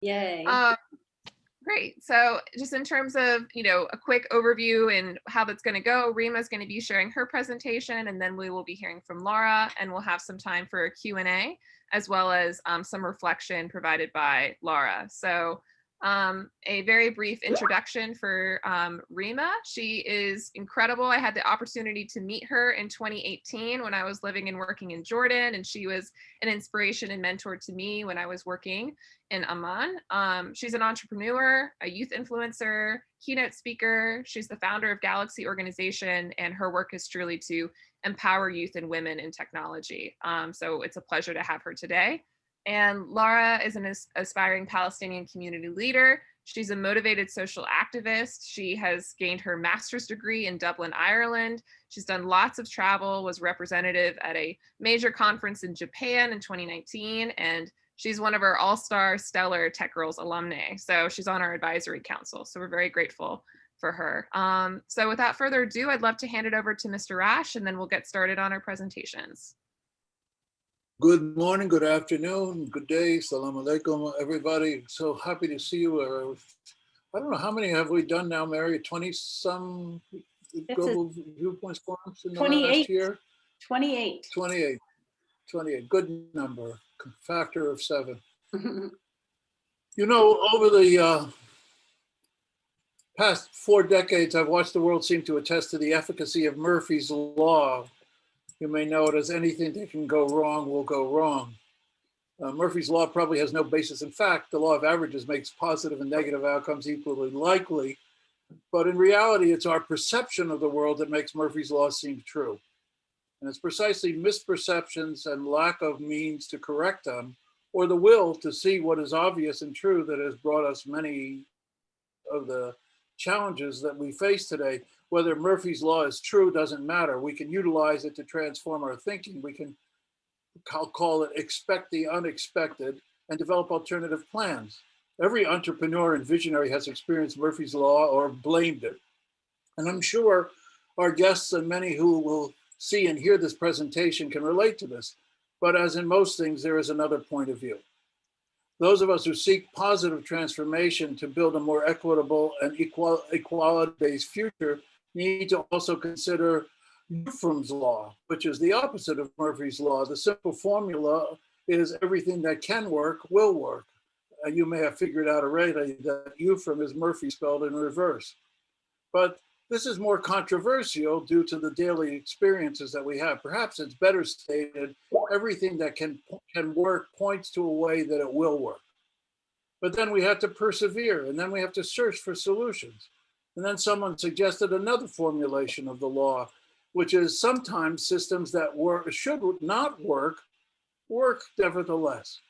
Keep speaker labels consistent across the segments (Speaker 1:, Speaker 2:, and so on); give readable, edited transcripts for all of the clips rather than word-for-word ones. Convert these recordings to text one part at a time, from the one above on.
Speaker 1: Yay.
Speaker 2: Um, Great. So just in terms of, a quick overview and how that's going to go, Reema is going to be sharing her presentation, and then we will be hearing from Lara, and we'll have some time for a Q&A, as well as some reflection provided by Lara. So a very brief introduction for Reema. She is incredible. I had the opportunity to meet her in 2018 when I was living and working in Jordan, and she was an inspiration and mentor to me when I was working in Amman. She's an entrepreneur, a youth influencer, keynote speaker. She's the founder of Galaxy Organization, and her work is truly to empower youth and women in technology. So it's a pleasure to have her today. And Lara is an aspiring Palestinian community leader. She's a motivated social activist. She has gained her master's degree in Dublin, Ireland. She's done lots of travel, was representative at a major conference in Japan in 2019, and she's one of our all-star stellar Tech Girls alumni. So she's on our advisory council. So we're very grateful for her. So without further ado, I'd love to hand it over to Mr. Rash, and then we'll get started on our presentations.
Speaker 3: Good morning, good afternoon, good day, salam alaikum, everybody. So happy to see you. I don't know, how many have we done now, Mary? 20-some global viewpoints forums in the last year?
Speaker 1: 28.
Speaker 3: 28. 28, good number, factor of 7. You know, over the past 4 decades, I've watched the world seem to attest to the efficacy of Murphy's Law. You may know it as anything that can go wrong will go wrong. Murphy's Law probably has no basis in fact. The law of averages makes positive and negative outcomes equally likely. But in reality, it's our perception of the world that makes Murphy's Law seem true. And it's precisely misperceptions and lack of means to correct them, or the will to see what is obvious and true, that has brought us many of the challenges that we face today. Whether Murphy's Law is true doesn't matter. We can utilize it to transform our thinking. We can call it expect the unexpected and develop alternative plans. Every entrepreneur and visionary has experienced Murphy's Law or blamed it. And I'm sure our guests and many who will see and hear this presentation can relate to this. But as in most things, there is another point of view. Those of us who seek positive transformation to build a more equitable and equality-based future need to also consider Euphrem's law, which is the opposite of Murphy's Law. The simple formula is everything that can work will work. You may have figured out already that Euphrem is Murphy spelled in reverse. But this is more controversial due to the daily experiences that we have. Perhaps it's better stated, everything that can work points to a way that it will work. But then we have to persevere, and then we have to search for solutions. And then someone suggested another formulation of the law, which is sometimes systems that should not work nevertheless.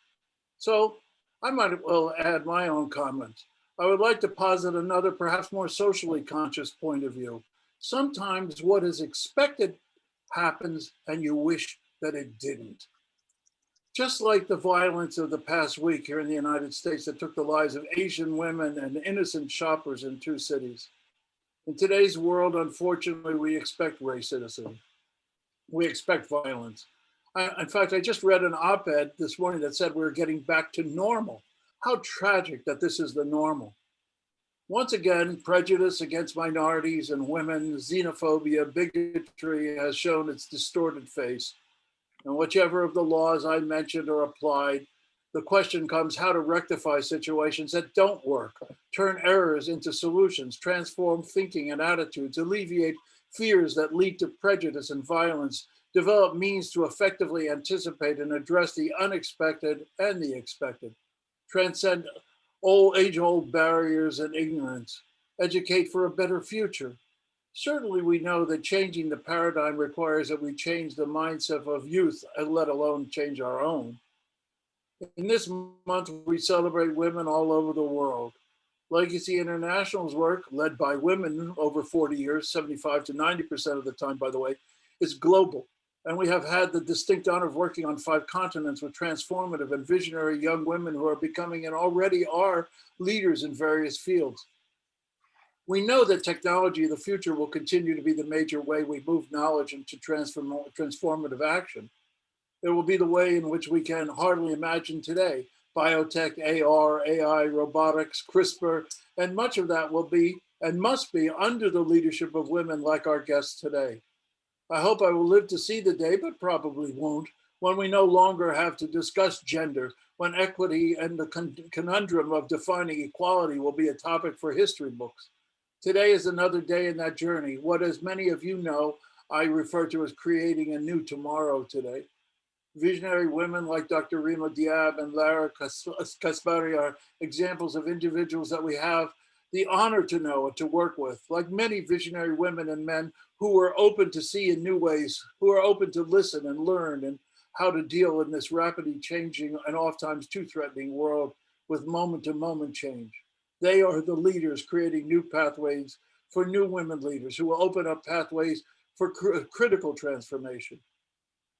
Speaker 3: So I might well add my own comments. I would like to posit another, perhaps more socially conscious point of view. Sometimes what is expected happens and you wish that it didn't. Just like the violence of the past week here in the United States that took the lives of Asian women and innocent shoppers in 2 cities. In today's world, unfortunately, we expect racism. We expect violence. In fact, I just read an op-ed this morning that said we're getting back to normal. How tragic that this is the normal. Once again, prejudice against minorities and women, xenophobia, bigotry has shown its distorted face. And whichever of the laws I mentioned are applied, the question comes how to rectify situations that don't work, turn errors into solutions, transform thinking and attitudes, alleviate fears that lead to prejudice and violence, develop means to effectively anticipate and address the unexpected and the expected, transcend age-old barriers and ignorance, educate for a better future. Certainly we know that changing the paradigm requires that we change the mindset of youth, let alone change our own. In this month, we celebrate women all over the world. Legacy International's work, led by women over 40 years, 75 to 90% of the time, by the way, is global. And we have had the distinct honor of working on 5 continents with transformative and visionary young women who are becoming and already are leaders in various fields. We know that technology of the future will continue to be the major way we move knowledge into transformative action. It will be the way in which we can hardly imagine today. biotech, AR, AI, robotics, CRISPR, and much of that will be and must be under the leadership of women like our guests today. I hope I will live to see the day, but probably won't, when we no longer have to discuss gender, when equity and the conundrum of defining equality will be a topic for history books. Today is another day in that journey, what, as many of you know, I refer to as creating a new tomorrow today. Visionary women like Dr. Reema Diab and Lara Kaspari are examples of individuals that we have the honor to know and to work with, like many visionary women and men who are open to see in new ways, who are open to listen and learn and how to deal in this rapidly changing and oftentimes too threatening world with moment-to-moment change. They are the leaders creating new pathways for new women leaders who will open up pathways for critical transformation.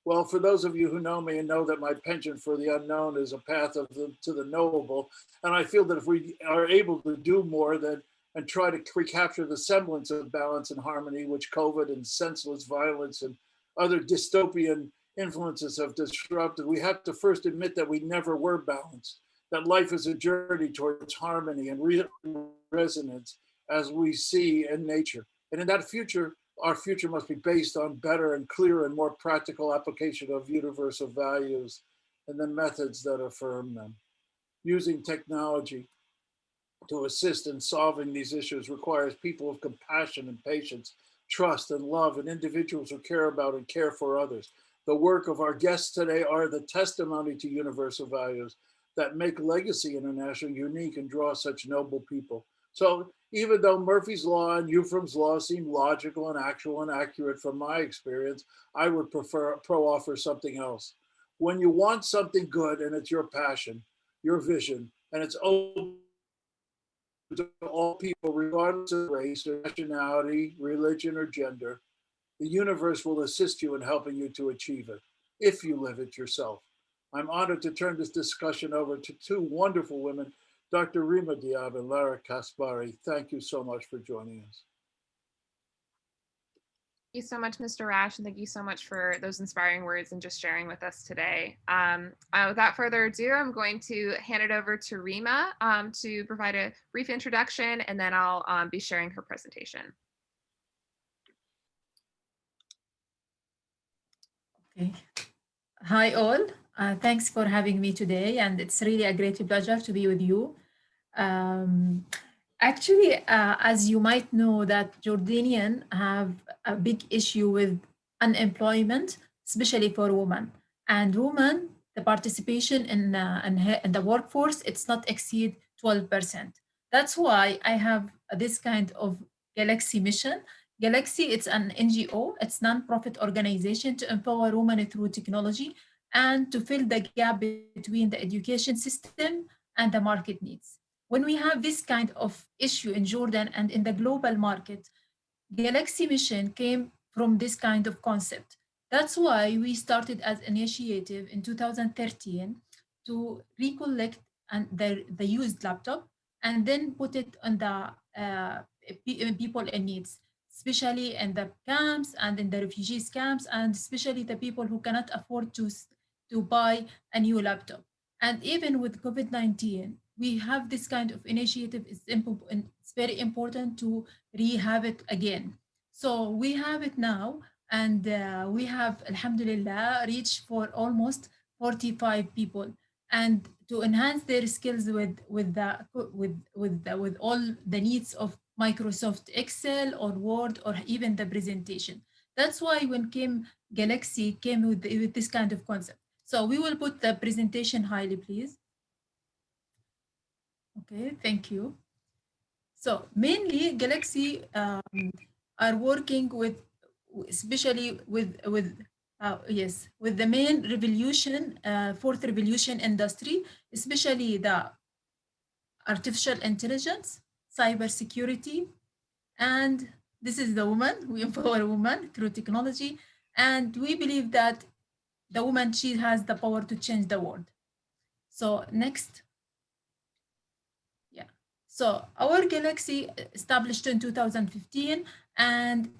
Speaker 3: Well, for those of you who know me and know that my penchant for the unknown is a path to the knowable, and I feel that if we are able to do more than and try to recapture the semblance of balance and harmony which COVID and senseless violence and other dystopian influences have disrupted, we have to first admit that we never were balanced, that life is a journey towards harmony and resonance as we see in nature. And in that future, our future must be based on better and clearer and more practical application of universal values and the methods that affirm them. Using technology to assist in solving these issues requires people of compassion and patience, trust and love, and individuals who care about and care for others. The work of our guests today are the testimony to universal values that make Legacy International unique and draw such noble people. So even though Murphy's Law and Euphrem's Law seem logical and actual and accurate from my experience, I would offer something else. When you want something good and it's your passion, your vision, and it's open to all people, regardless of race or nationality, religion, or gender, the universe will assist you in helping you to achieve it, if you live it yourself. I'm honored to turn this discussion over to two wonderful women, Dr. Reema Diab and Lara Kaspari. Thank you so much for joining us.
Speaker 2: Thank you so much, Mr. Rash, and thank you so much for those inspiring words and just sharing with us today. Without further ado, I'm going to hand it over to Reema to provide a brief introduction, and then I'll be sharing her presentation.
Speaker 1: Okay. Hi all, thanks for having me today, and it's really a great pleasure to be with you. Actually, as you might know, that Jordanians have a big issue with unemployment, especially for women. And women, the participation in the workforce, it's not exceed 12%. That's why I have this kind of Galaxy mission. Galaxy, it's an NGO, it's non-profit organization to empower women through technology and to fill the gap between the education system and the market needs. When we have this kind of issue in Jordan and in the global market, Galaxy mission came from this kind of concept. That's why we started as initiative in 2013 to recollect the used laptop and then put it on the people in needs, especially in the camps and in the refugees camps, and especially the people who cannot afford to buy a new laptop. And even with COVID-19, we have this kind of initiative. It's very important to rehab it again. So we have it now, and we have, alhamdulillah, reached for almost 45 people. And to enhance their skills with all the needs of Microsoft Excel or Word or even the presentation. That's why when Galaxy came with this kind of concept. So we will put the presentation highly, please. Okay, thank you. So mainly Galaxy are working with, especially with the main revolution, fourth revolution industry, especially the artificial intelligence, cybersecurity, and this is the woman. We empower women through technology, and we believe that the woman, she has the power to change the world. So next. Yeah. So our Galaxy established in 2015 and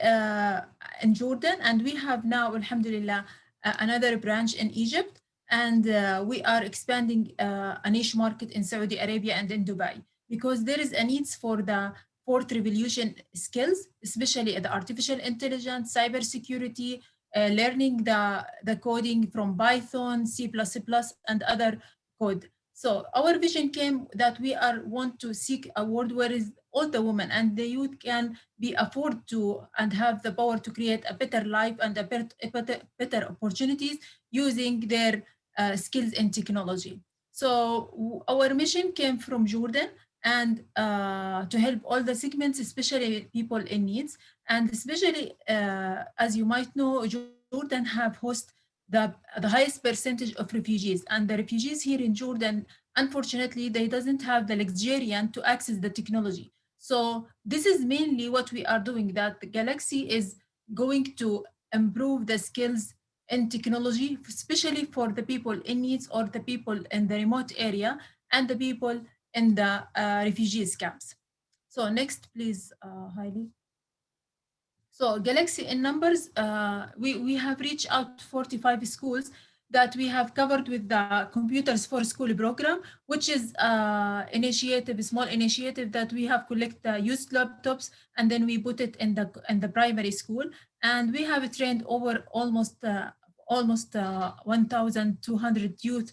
Speaker 1: in Jordan, and we have now, alhamdulillah, another branch in Egypt. and we are expanding a niche market in Saudi Arabia and in Dubai, because there is a need for the fourth revolution skills, especially the artificial intelligence, cybersecurity, learning the coding from Python, C++, and other code. So our vision came that we are want to seek a world where is all the women and the youth can be afford to and have the power to create a better life and better opportunities using their skills in technology. So our mission came from Jordan, and to help all the segments, especially people in needs, and especially as you might know, Jordan have host the highest percentage of refugees, and the refugees here in Jordan, unfortunately, they doesn't have the luxurian to access the technology. So this is mainly what we are doing, that the Galaxy is going to improve the skills in technology, especially for the people in needs or the people in the remote area and the people in the refugees camps. So next, please, Heidi. So Galaxy in numbers, we have reached out 45 schools that we have covered with the Computers for School program, which is initiative, a small initiative that we have collect used laptops and then we put it in the primary school, and we have trained over almost 1,200 youth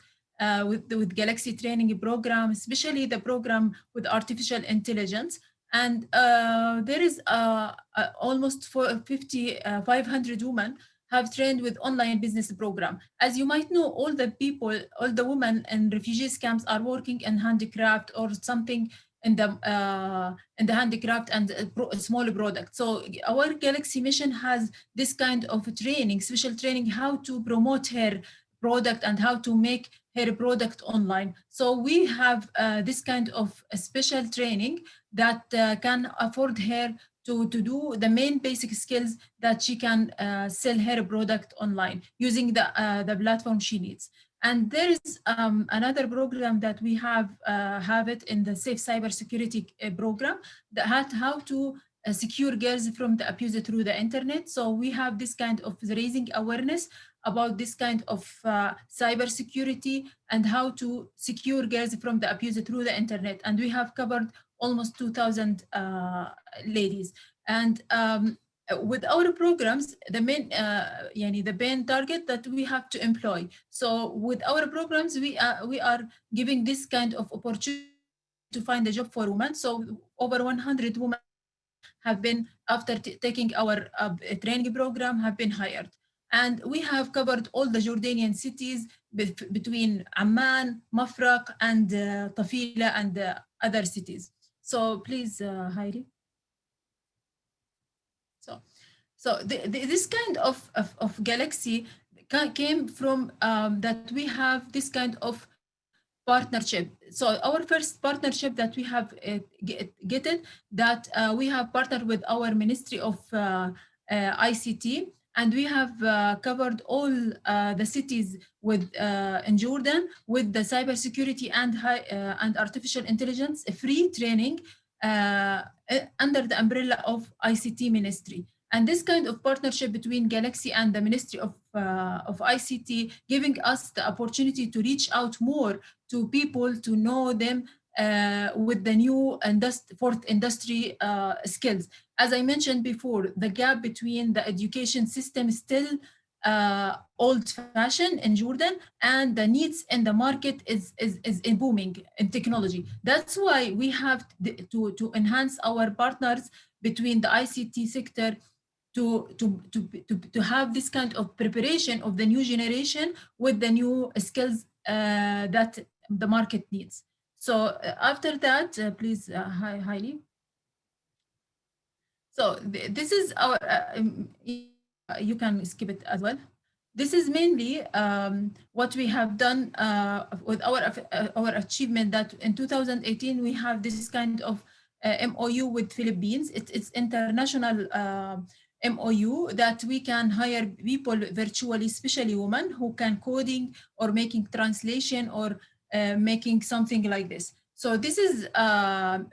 Speaker 1: with Galaxy training program, especially the program with artificial intelligence. And there is almost 500 women have trained with online business program. As you might know, all the people, all the women in refugees camps are working in handicraft or something in the handicraft and a small product. So our Galaxy mission has this kind of training, special training, how to promote her product and how to make her product online. So we have this kind of special training that can afford her to do the main basic skills that she can sell her product online using the platform she needs. And there is another program that we have it in the Safe Cybersecurity program, that how to secure girls from the abuse through the internet. So we have this kind of raising awareness about this kind of cybersecurity and how to secure girls from the abuse through the internet. And we have covered almost 2,000 ladies. And with our programs, the main target that we have to employ. So with our programs, we are giving this kind of opportunity to find a job for women. So over 100 women have been, after taking our training program, have been hired. And we have covered all the Jordanian cities between Amman, Mafraq, and Tafila, and other cities. So please, Heidi. So, this kind of Galaxy came from that we have this kind of partnership. So our first partnership that we have get it, that we have partnered with our Ministry of ICT, and we have covered all the cities with in Jordan with the cybersecurity and artificial intelligence free training under the umbrella of ICT Ministry. And this kind of partnership between Galaxy and the Ministry of ICT, giving us the opportunity to reach out more to people, to know them with the new fourth industry skills. As I mentioned before, the gap between the education system is still old-fashioned in Jordan, and the needs in the market is booming in technology. That's why we have to enhance our partners between the ICT sector to have this kind of preparation of the new generation with the new skills that the market needs. So after that, please, Hailey. So this is our, you can skip it as well. This is mainly what we have done with our achievement, that in 2018, we have this kind of MOU with Philippines. It's international MOU that we can hire people virtually, especially women who can coding or making translation or making something like this. So this is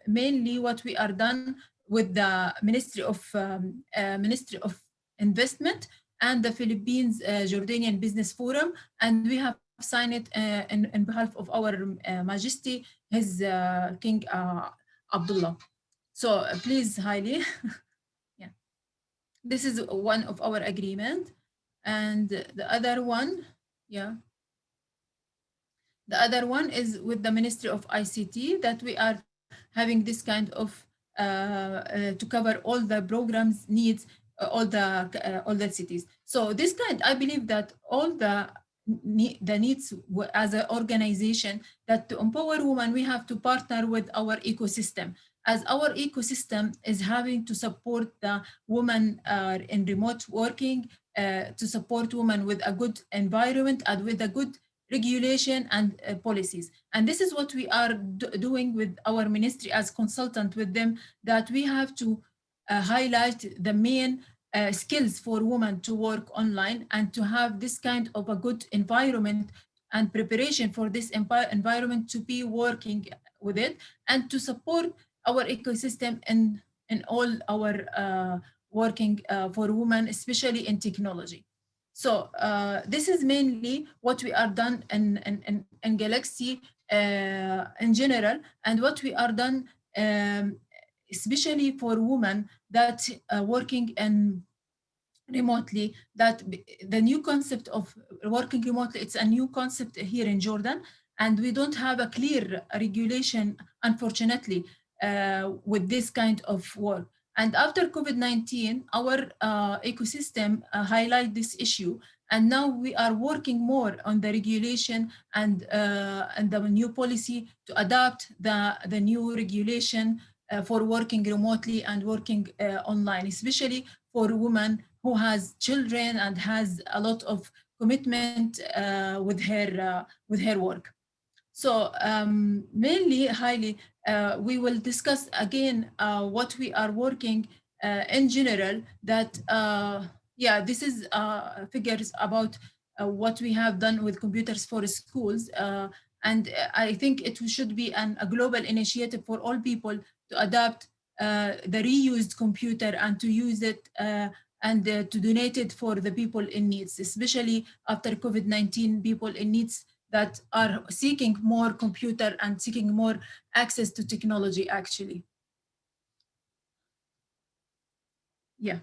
Speaker 1: mainly what we are done with the Ministry of Investment and the Philippines Jordanian Business Forum, and we have signed it in behalf of our Majesty, His King Abdullah. So please, highly, yeah. This is one of our agreement, and the other one, yeah. The other one is with the Ministry of ICT that we are having this kind of to cover all the programs needs all the cities. So this kind, I believe that all the needs as an organization that to empower women, we have to partner with our ecosystem. As our ecosystem is having to support the women in remote working, to support women with a good environment and with a good regulation and policies. And this is what we are doing with our ministry as consultant with them, that we have to highlight the main skills for women to work online and to have this kind of a good environment and preparation for this environment to be working with it, and to support our ecosystem in all our working for women, especially in technology. So this is mainly what we are done in Galaxy in general, and what we are done especially for women that working in remotely, that the new concept of working remotely, it's a new concept here in Jordan, and we don't have a clear regulation, unfortunately, with this kind of work. And after COVID-19, our ecosystem highlight this issue, and now we are working more on the regulation and the new policy to adapt the new regulation for working remotely and working online, especially for women who has children and has a lot of commitment with her work. So mainly, highly, we will discuss again what we are working in general. That yeah, this is figures about what we have done with computers for schools, and I think it should be a global initiative for all people to adapt the reused computer and to use it. And to donate it for the people in needs, especially after COVID-19, people in needs that are seeking more computer and seeking more access to technology, actually. Yeah.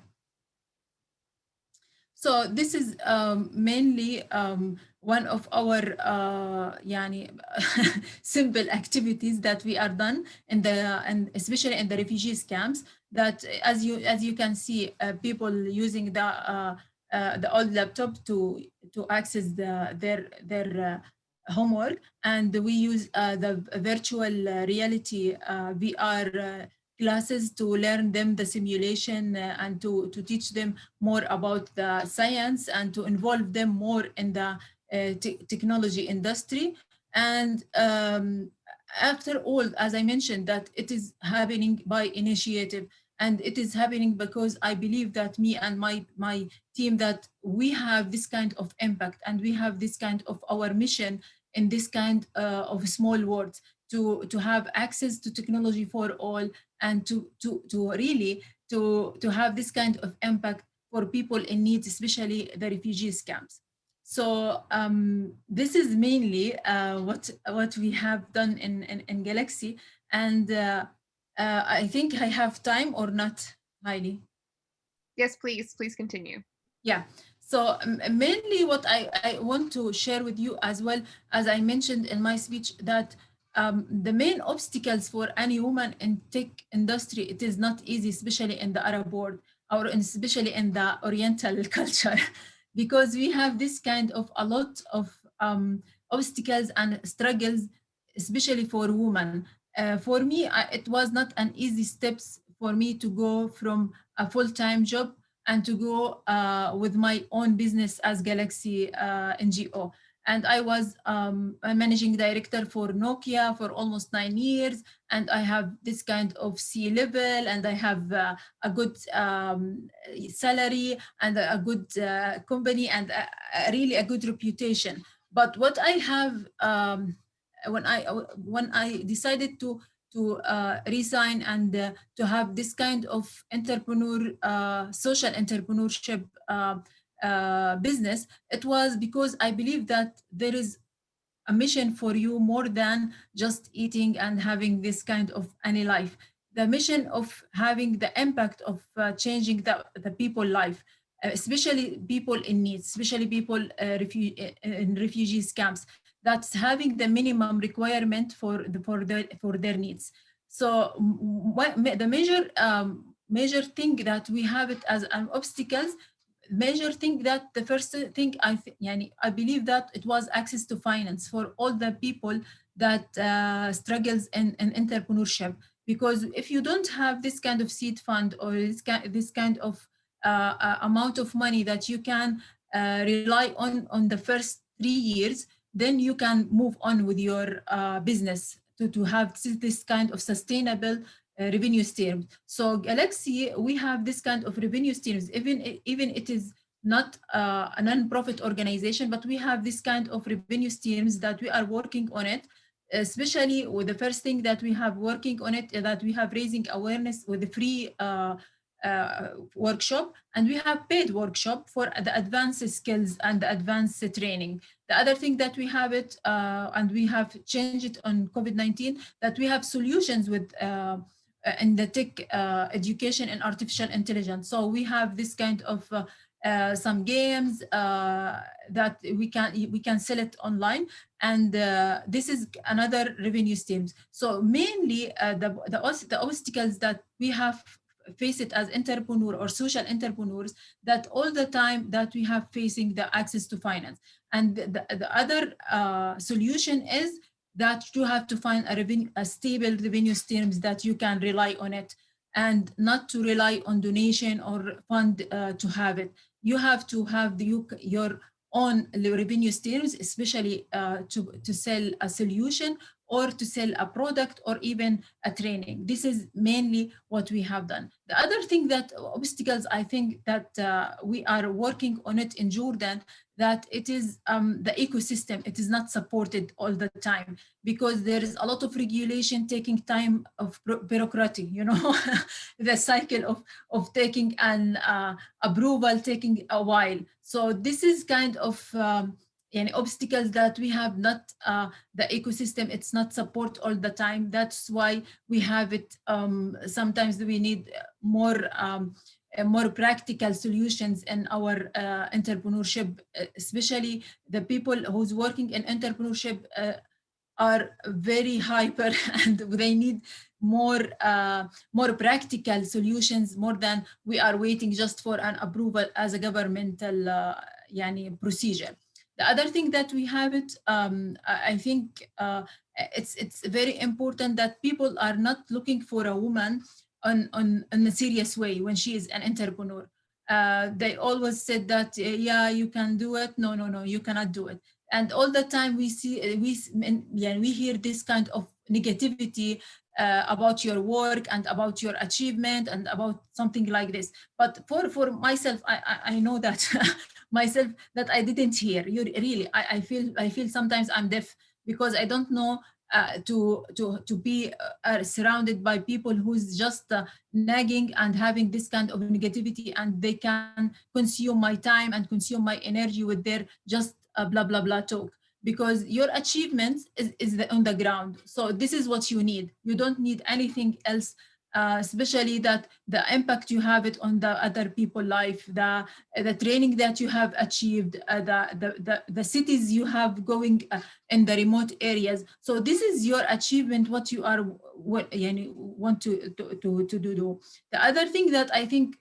Speaker 1: So this is mainly one of our yani, simple activities that we are done in the, and especially in the refugees camps, that as you can see, people using the old laptop to access their homework, and we use the virtual reality VR classes to learn them the simulation and to teach them more about the science and to involve them more in the technology industry. And after all, as I mentioned, that it is happening by initiative, and it is happening because I believe that me and my team, that we have this kind of impact and we have this kind of our mission in this kind of small world, to have access to technology for all, and to really to have this kind of impact for people in need, especially the refugees camps. So this is mainly what we have done in Galaxy, and I think I have time or not, Heidi?
Speaker 2: Yes, please continue.
Speaker 1: Yeah. So mainly what I want to share with you, as well as I mentioned in my speech, that the main obstacles for any woman in tech industry, it is not easy, especially in the Arab world, or especially in the Oriental culture, because we have this kind of a lot of obstacles and struggles, especially for women. For me, it was not an easy steps for me to go from a full-time job and to go with my own business as Galaxy NGO. And I was a managing director for Nokia for almost 9 years. And I have this kind of C-level, and I have a good salary and a good company, and really a good reputation. But what I have, when I decided to resign and to have this kind of social entrepreneurship business, it was because I believe that there is a mission for you more than just eating and having this kind of any life. The mission of having the impact of changing the people life, especially people in need, especially people in refugees camps. That's having the minimum requirement for their needs. So the major thing that we have it as an obstacles, major thing that the first thing I believe that it was access to finance for all the people that struggles in entrepreneurship. Because if you don't have this kind of seed fund or this kind of amount of money that you can rely on the first 3 years, then you can move on with your business to have this kind of sustainable revenue streams. So Galaxy, we have this kind of revenue streams, even it is not a non-profit organization, but we have this kind of revenue streams that we are working on it. Especially with the first thing that we have working on it, that we have raising awareness with the free workshop, and we have paid workshop for the advanced skills and the advanced training. The other thing that we have it, and we have changed it on COVID-19, that we have solutions with in the tech education and artificial intelligence. So we have this kind of some games that we can sell it online, and this is another revenue streams. So mainly the obstacles that we have face it as entrepreneur or social entrepreneurs, that all the time that we have facing the access to finance. And the other solution is that you have to find a stable revenue streams that you can rely on it, and not to rely on donation or fund to have it. You have to have your own revenue streams, especially to sell a solution or to sell a product or even a training. This is mainly what we have done. The other thing that obstacles, I think that we are working on it in Jordan, that it is the ecosystem, it is not supported all the time, because there is a lot of regulation taking time of bureaucratic, the cycle of taking an approval taking a while. So this is kind of obstacles that we have not, the ecosystem, it's not support all the time. That's why we have it, sometimes we need more practical solutions in our entrepreneurship, especially the people who's working in entrepreneurship are very hyper and they need more practical solutions, more than we are waiting just for an approval as a governmental procedure. The other thing that we have it, I think it's very important that people are not looking for a woman on a serious way when she is an entrepreneur. They always said that, yeah, you can do it. No, you cannot do it. And all the time we see, we hear this kind of negativity about your work and about your achievement and about something like this. But for myself, I know that myself that I didn't hear. You really, I feel sometimes I'm deaf, because I don't know to be surrounded by people who's just nagging and having this kind of negativity, and they can consume my time and consume my energy with their just blah blah blah talk. Because your achievements is on the ground. So this is what you need. You don't need anything else, especially that the impact you have it on the other people life, the training that you have achieved, the cities you have going in the remote areas. So this is your achievement, what you are want to do. The other thing that I think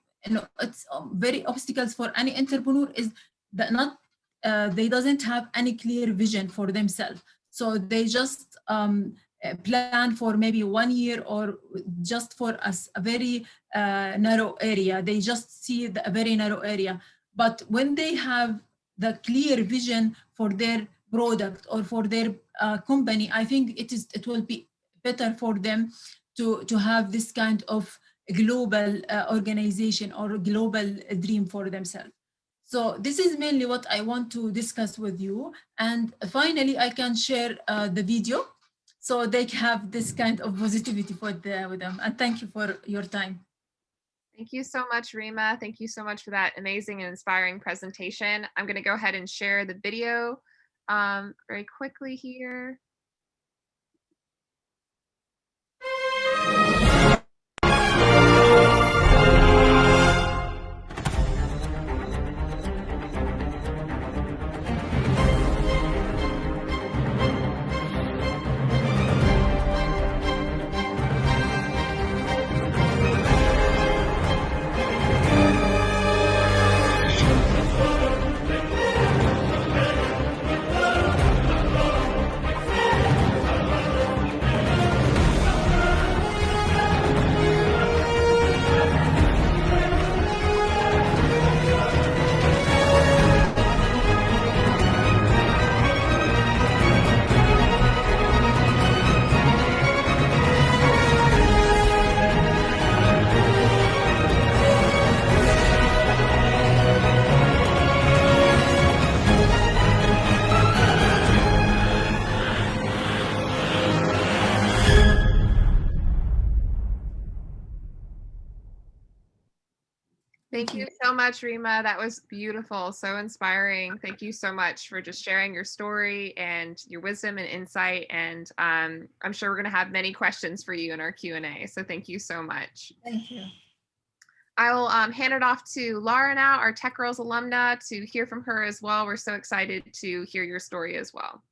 Speaker 1: it's very obstacles for any entrepreneur is that not they doesn't have any clear vision for themselves. So they just plan for maybe 1 year or just for a very narrow area. They just see a very narrow area. But when they have the clear vision for their product or for their company, I think it will be better for them to have this kind of global organization or global dream for themselves. So this is mainly what I want to discuss with you. And finally, I can share the video so they have this kind of positivity with them. And thank you for your time.
Speaker 2: Thank you so much, Reema. Thank you so much for that amazing and inspiring presentation. I'm going to go ahead and share the video very quickly here. Thank you so much, Reema. That was beautiful, so inspiring. Thank you so much for just sharing your story and your wisdom and insight. And I'm sure we're going to have many questions for you in our Q&A. So thank you so much.
Speaker 1: Thank you.
Speaker 2: I will hand it off to Lara now, our Tech Girls alumna, to hear from her as well. We're so excited to hear your story as well.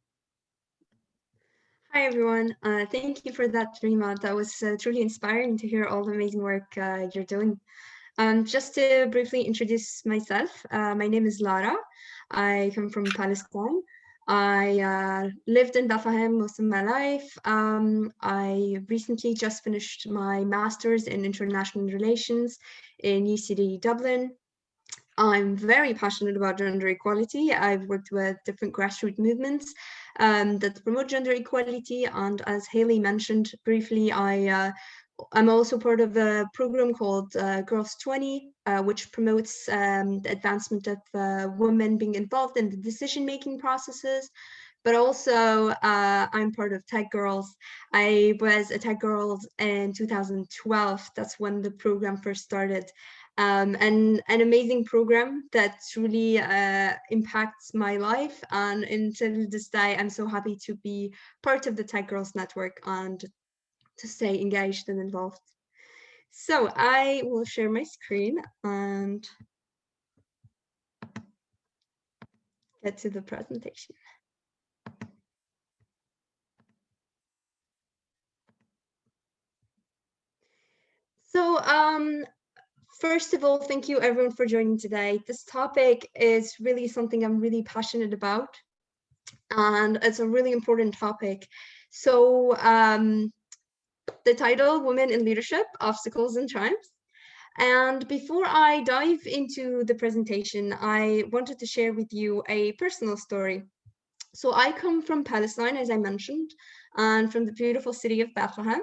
Speaker 4: Hi, everyone. Thank you for that, Reema. That was truly inspiring to hear all the amazing work you're doing. Just to briefly introduce myself, my name is Lara. I come from Palestine. I lived in Bethlehem most of my life. I recently just finished my master's in international relations in UCD Dublin. I'm very passionate about gender equality. I've worked with different grassroots movements that promote gender equality. And as Haley mentioned briefly, I'm also part of a program called Girls 20, which promotes the advancement of women being involved in the decision-making processes. But also, I'm part of Tech Girls. I was a Tech Girls in 2012. That's when the program first started. And an amazing program that really impacts my life. And until this day, I'm so happy to be part of the Tech Girls Network and to stay engaged and involved. So I will share my screen and get to the presentation. So first of all, thank you everyone for joining today. This topic is really something I'm really passionate about, and it's a really important topic. So the title, Women in Leadership, Obstacles and Triumphs. And before I dive into the presentation, I wanted to share with you a personal story. So I come from Palestine, as I mentioned, and from the beautiful city of Bethlehem.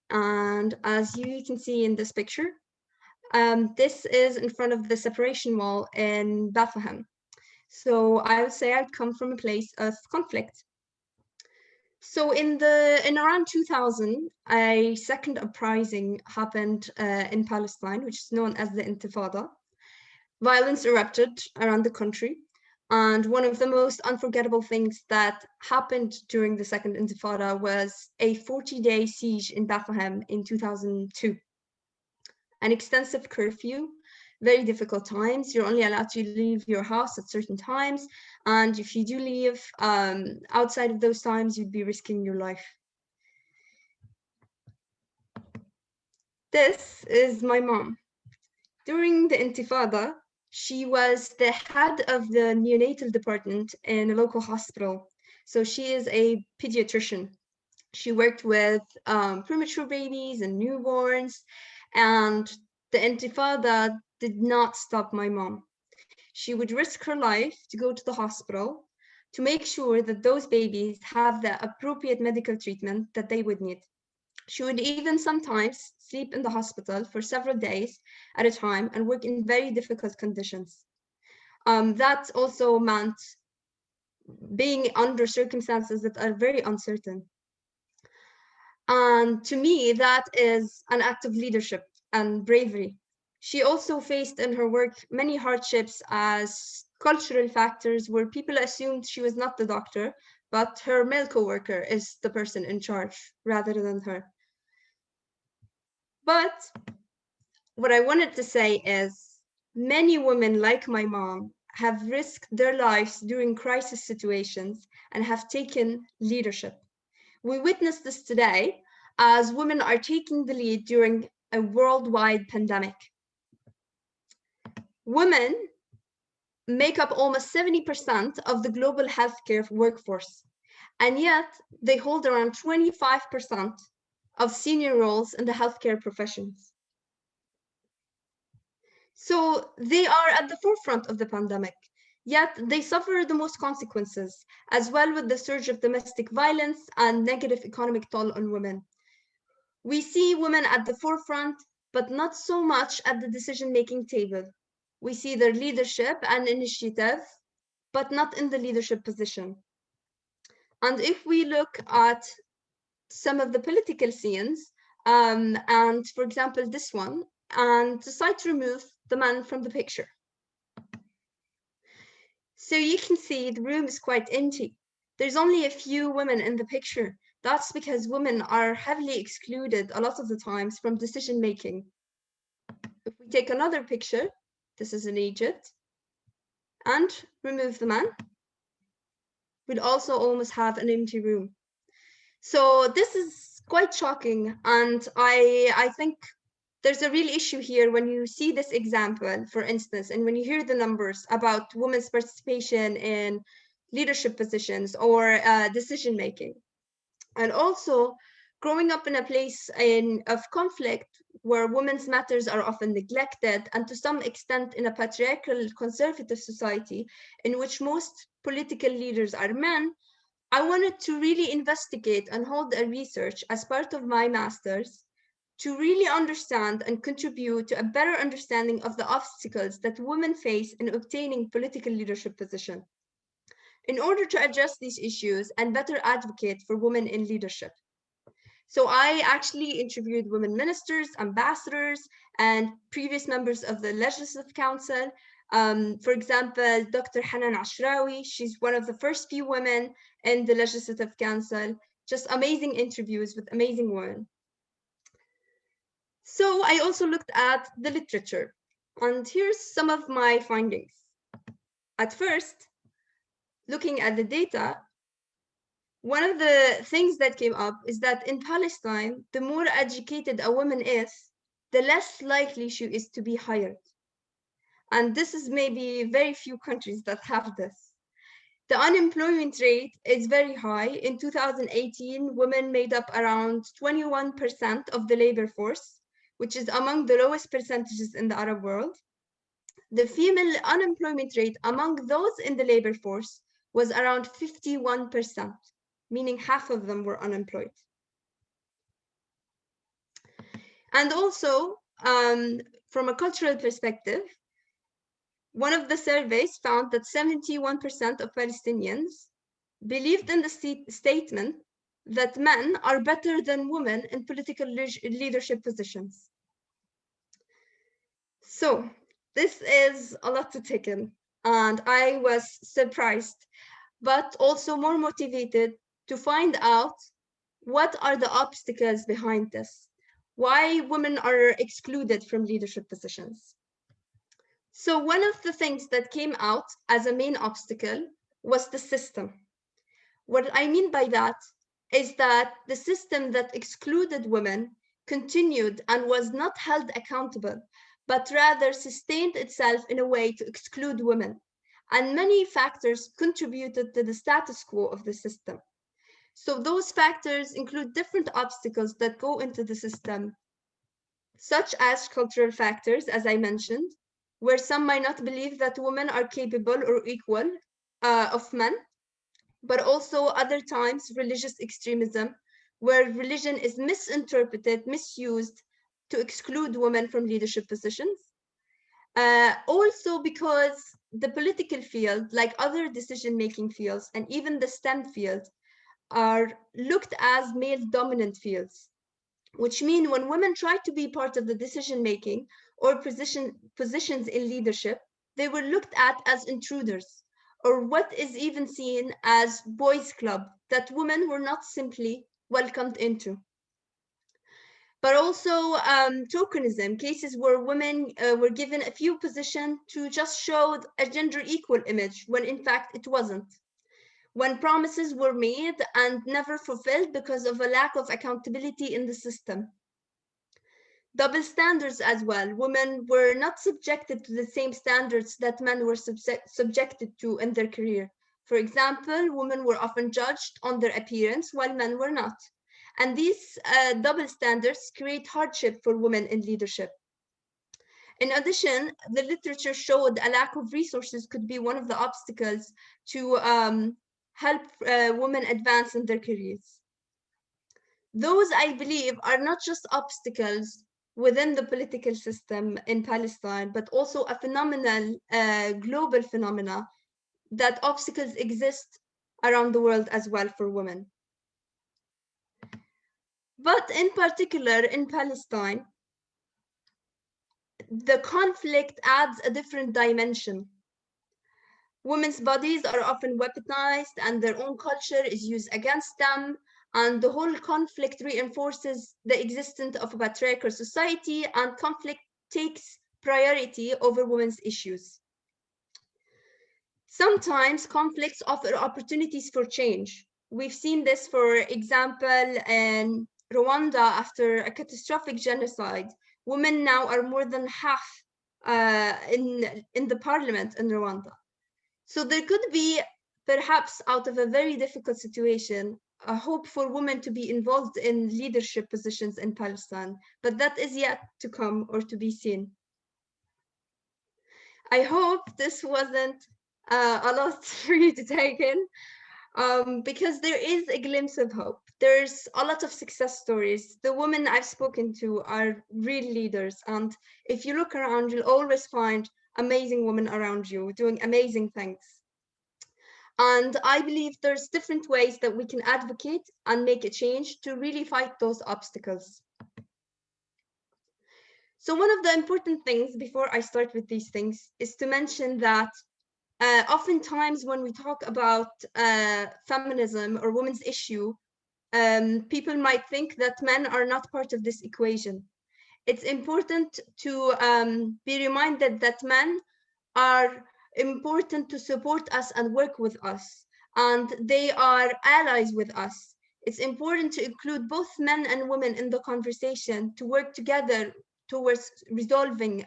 Speaker 4: And as you can see in this picture, this is in front of the separation wall in Bethlehem. So I would say I'd come from a place of conflict. So in around 2000, a second uprising happened in Palestine, which is known as the Intifada. Violence erupted around the country, and one of the most unforgettable things that happened during the second Intifada was a 40-day siege in Bethlehem in 2002. An extensive curfew, very difficult times. You're only allowed to leave your house at certain times. And if you do leave outside of those times, you'd be risking your life. This is my mom. During the Intifada, she was the head of the neonatal department in a local hospital. So she is a pediatrician. She worked with premature babies and newborns, and the Intifada did not stop my mom. She would risk her life to go to the hospital to make sure that those babies have the appropriate medical treatment that they would need. She would even sometimes sleep in the hospital for several days at a time and work in very difficult conditions. That also meant being under circumstances that are very uncertain. And to me, that is an act of leadership and bravery. She also faced in her work many hardships as cultural factors where people assumed she was not the doctor, but her male coworker is the person in charge rather than her. But what I wanted to say is many women like my mom have risked their lives during crisis situations and have taken leadership. We witness this today as women are taking the lead during a worldwide pandemic. Women make up almost 70% of the global healthcare workforce, and yet they hold around 25% of senior roles in the healthcare professions. So they are at the forefront of the pandemic, yet they suffer the most consequences, as well with the surge of domestic violence and negative economic toll on women. We see women at the forefront, but not so much at the decision-making table. We see their leadership and initiative, but not in the leadership position. And if we look at some of the political scenes, and for example, this one, and decide to remove the man from the picture. So you can see the room is quite empty. There's only a few women in the picture. That's because women are heavily excluded a lot of the times from decision making. If we take another picture, this is in Egypt, and remove the man, we'd also almost have an empty room. So this is quite shocking, and I think there's a real issue here when you see this example, for instance, and when you hear the numbers about women's participation in leadership positions or decision making. And also growing up in a place of conflict where women's matters are often neglected, and to some extent in a patriarchal conservative society in which most political leaders are men, I wanted to really investigate and hold a research as part of my master's to really understand and contribute to a better understanding of the obstacles that women face in obtaining political leadership position, in order to address these issues and better advocate for women in leadership. So I actually interviewed women ministers, ambassadors, and previous members of the Legislative Council. For example, Dr. Hanan Ashrawi, she's one of the first few women in the Legislative Council. Just amazing interviews with amazing women. So I also looked at the literature, and here's some of my findings. At first, looking at the data, one of the things that came up is that in Palestine, the more educated a woman is, the less likely she is to be hired. And this is maybe very few countries that have this. The unemployment rate is very high. In 2018, women made up around 21% of the labor force, which is among the lowest percentages in the Arab world. The female unemployment rate among those in the labor force was around 51%, meaning half of them were unemployed. And also, from a cultural perspective, one of the surveys found that 71% of Palestinians believed in the statement that men are better than women in political leadership positions. So this is a lot to take in, and I was surprised, but also more motivated to find out what are the obstacles behind this, why women are excluded from leadership positions. So one of the things that came out as a main obstacle was the system. What I mean by that is that the system that excluded women continued and was not held accountable, but rather sustained itself in a way to exclude women. And many factors contributed to the status quo of the system. So those factors include different obstacles that go into the system, such as cultural factors, as I mentioned, where some might not believe that women are capable or equal of men, but also other times religious extremism, where religion is misinterpreted, misused to exclude women from leadership positions. Also because the political field, like other decision-making fields, and even the STEM field, are looked as male-dominant fields, which mean when women try to be part of the decision-making or positions in leadership, they were looked at as intruders, or what is even seen as boys' club that women were not simply welcomed into. But also tokenism, cases where women were given a few positions to just show a gender equal image when in fact it wasn't. When promises were made and never fulfilled because of a lack of accountability in the system. Double standards as well. Women were not subjected to the same standards that men were subjected to in their career. For example, women were often judged on their appearance while men were not. And these double standards create hardship for women in leadership. In addition, the literature showed a lack of resources could be one of the obstacles to help women advance in their careers. Those, I believe, are not just obstacles within the political system in Palestine, but also a phenomenal global phenomena that obstacles exist around the world as well for women. But in particular, in Palestine, the conflict adds a different dimension. Women's bodies are often weaponized and their own culture is used against them. And the whole conflict reinforces the existence of a patriarchal society, and conflict takes priority over women's issues. Sometimes conflicts offer opportunities for change. We've seen this, for example, in Rwanda after a catastrophic genocide. Women now are more than half in the parliament in Rwanda. So there could be, perhaps out of a very difficult situation, a hope for women to be involved in leadership positions in Palestine, but that is yet to come or to be seen. I hope this wasn't a lot for you to take in, because there is a glimpse of hope. There's a lot of success stories. The women I've spoken to are real leaders, and if you look around, you'll always find amazing women around you doing amazing things. And I believe there's different ways that we can advocate and make a change to really fight those obstacles. So one of the important things before I start with these things is to mention that oftentimes when we talk about feminism or women's issue, people might think that men are not part of this equation. It's important to be reminded that men are important to support us and work with us, and they are allies with us. It's important to include both men and women in the conversation to work together towards resolving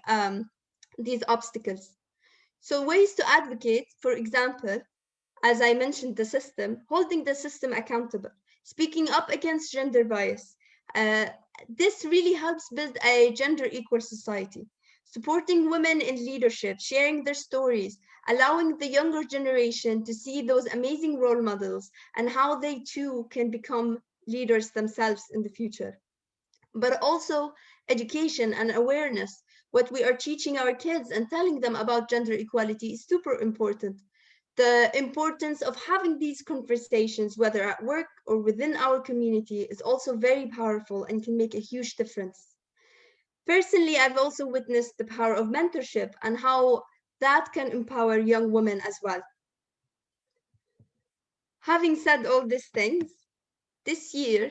Speaker 4: these obstacles. So ways to advocate, for example, as I mentioned, the system, holding the system accountable, speaking up against gender bias. This really helps build a gender equal society. Supporting women in leadership, sharing their stories, allowing the younger generation to see those amazing role models and how they too can become leaders themselves in the future. But also education and awareness. What we are teaching our kids and telling them about gender equality is super important. The importance of having these conversations, whether at work or within our community, is also very powerful and can make a huge difference. Personally, I've also witnessed the power of mentorship and how that can empower young women as well. Having said all these things, this year,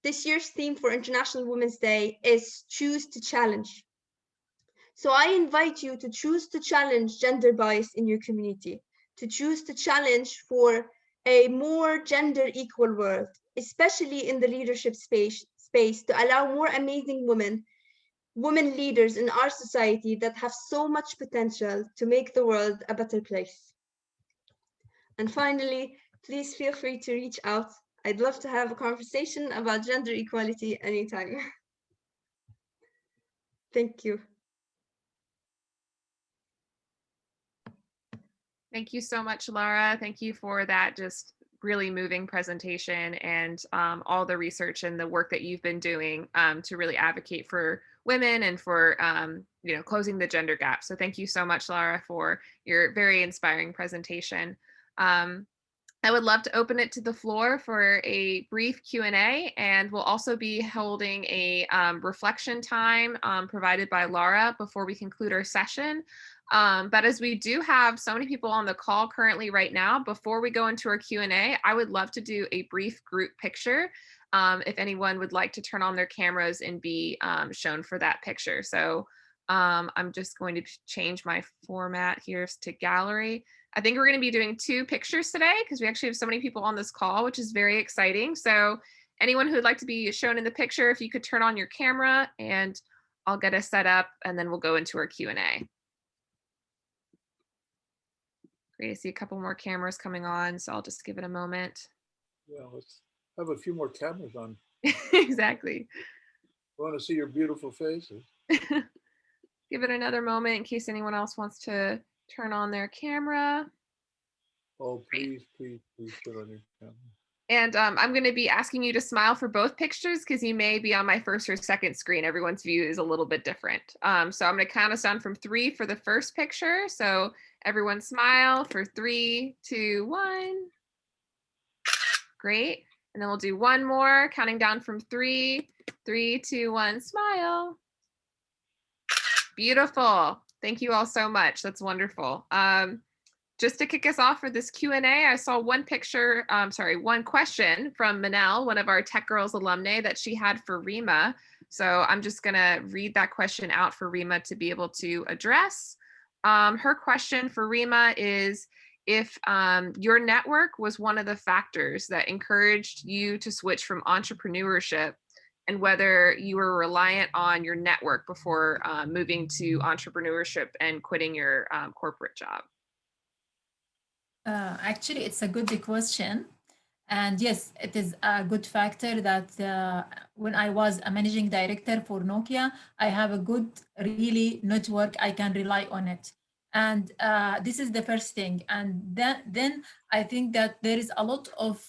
Speaker 4: this year's theme for International Women's Day is Choose to Challenge. So I invite you to choose to challenge gender bias in your community, to choose to challenge for a more gender equal world, especially in the leadership space to allow more amazing women leaders in our society that have so much potential to make the world a better place. And finally, please feel free to reach out. I'd love to have a conversation about gender equality anytime. Thank you.
Speaker 2: Thank you so much, Lara. Thank you for that just really moving presentation and all the research and the work that you've been doing to really advocate for women and for closing the gender gap. So thank you so much, Lara, for your very inspiring presentation. I would love to open it to the floor for a brief Q&A, and we'll also be holding a reflection time provided by Lara before we conclude our session. But as we do have so many people on the call currently right now, before we go into our Q&A, I would love to do a brief group picture if anyone would like to turn on their cameras and be shown for that picture. So I'm just going to change my format here to gallery. I think we're going to be doing 2 pictures today because we actually have so many people on this call, which is very exciting. So anyone who would like to be shown in the picture, if you could turn on your camera, and I'll get us set up and then we'll go into our Q&A. Great, I see a couple more cameras coming on, so I'll just give it a moment.
Speaker 3: Yeah, let's have a few more cameras on.
Speaker 2: Exactly.
Speaker 3: I want to see your beautiful faces.
Speaker 2: Give it another moment in case anyone else wants to turn on their camera.
Speaker 3: Oh, please, please, please turn on your camera.
Speaker 2: And I'm going to be asking you to smile for both pictures because you may be on my first or second screen. Everyone's view is a little bit different. So I'm going to count us down from 3 for the first picture. So everyone smile for 3, 2, 1. Great. And then we'll do one more, counting down from 3, 3, 2, 1, smile. Beautiful. Thank you all so much. That's wonderful. Just to kick us off for this Q&A, I saw one question from Manel, one of our Tech Girls alumni, that she had for Reema. So I'm just gonna read that question out for Reema to be able to address. Her question for Reema is, if your network was one of the factors that encouraged you to switch from entrepreneurship, and whether you were reliant on your network before moving to entrepreneurship and quitting your corporate job.
Speaker 1: Actually, it's a good question. And yes, it is a good factor that when I was a managing director for Nokia, I have a good, really network. I can rely on it. And this is the first thing. And then I think that there is a lot of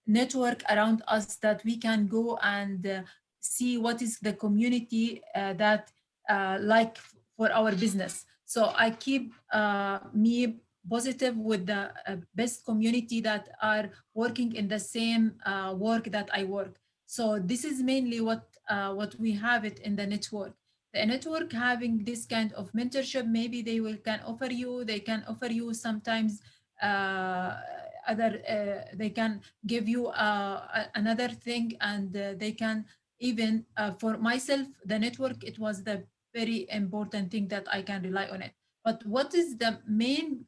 Speaker 1: network around us that we can go and see what is the community that like for our business. So I keep me positive with the best community that are working in the same work that I work. So this is mainly what we have it in the network. The network having this kind of mentorship, maybe they can offer you sometimes they can give you another thing, and they can even for myself, the network, it was the very important thing that I can rely on it. But what is the main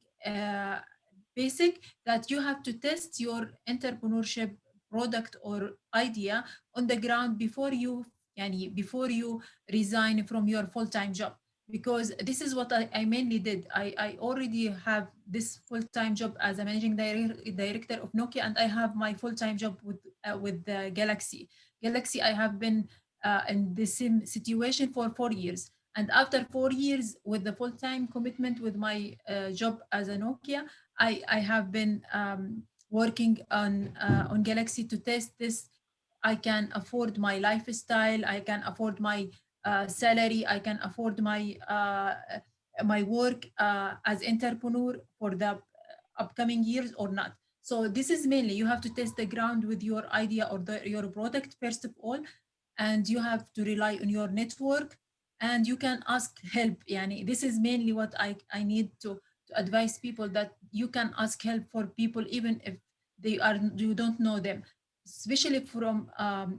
Speaker 1: basic, that you have to test your entrepreneurship product or idea on the ground before you resign from your full-time job, because this is what I mainly did. I already have this full-time job as a managing director of Nokia, and I have my full-time job with Galaxy. I have been in the same situation for 4 years. And after 4 years with the full-time commitment with my job as a Nokia, I have been working on Galaxy to test this. I can afford my lifestyle. I can afford my salary. I can afford my my work as entrepreneur for the upcoming years or not. So this is mainly, you have to test the ground with your idea or your product first of all, and you have to rely on your network, and you can ask help. This is mainly what I need to advise people, that you can ask help for people even if you don't know them, especially from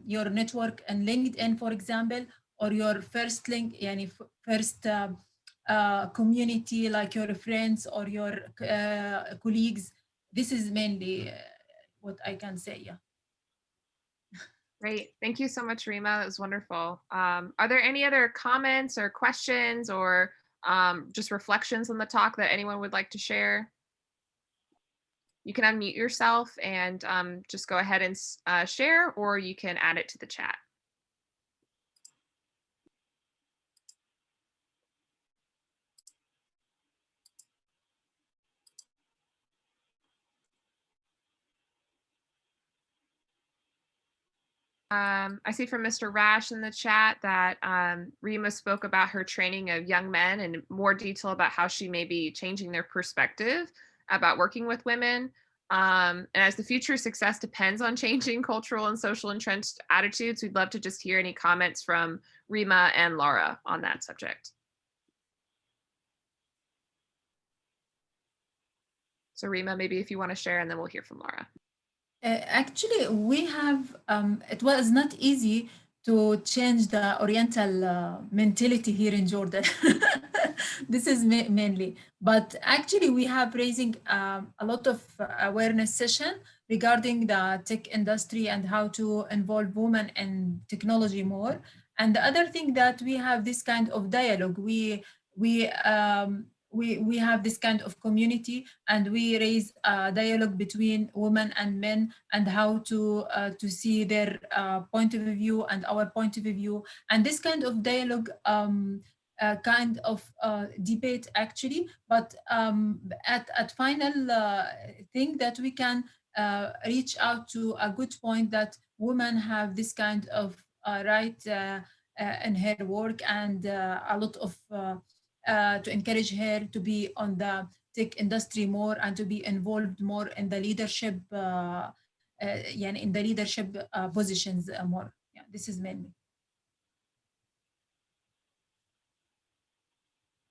Speaker 1: your network and LinkedIn, for example, or your first link, first community, like your friends or your colleagues. This is mainly what I can say. Yeah.
Speaker 2: Great. Thank you so much, Reema. That was wonderful. Are there any other comments or questions or just reflections on the talk that anyone would like to share? You can unmute yourself and just go ahead and share, or you can add it to the chat. I see from Mr. Rash in the chat that Reema spoke about her training of young men and more detail about how she may be changing their perspective about working with women. And as the future success depends on changing cultural and social entrenched attitudes, we'd love to just hear any comments from Reema and Lara on that subject. So Reema, maybe if you want to share, and then we'll hear from Lara.
Speaker 1: Actually, we have, it was not easy to change the Oriental mentality here in Jordan. This is mainly, but actually we have raising a lot of awareness session regarding the tech industry and how to involve women in technology more. And the other thing that we have this kind of dialogue. We have this kind of community, and we raise a dialogue between women and men, and how to see their point of view and our point of view, and this kind of dialogue kind of debate actually. But at final thing that we can reach out to a good point that women have this kind of right in her work, and a lot of to encourage her to be on the tech industry more, and to be involved more in the leadership يعني in the leadership positions more. Yeah, this is mainly.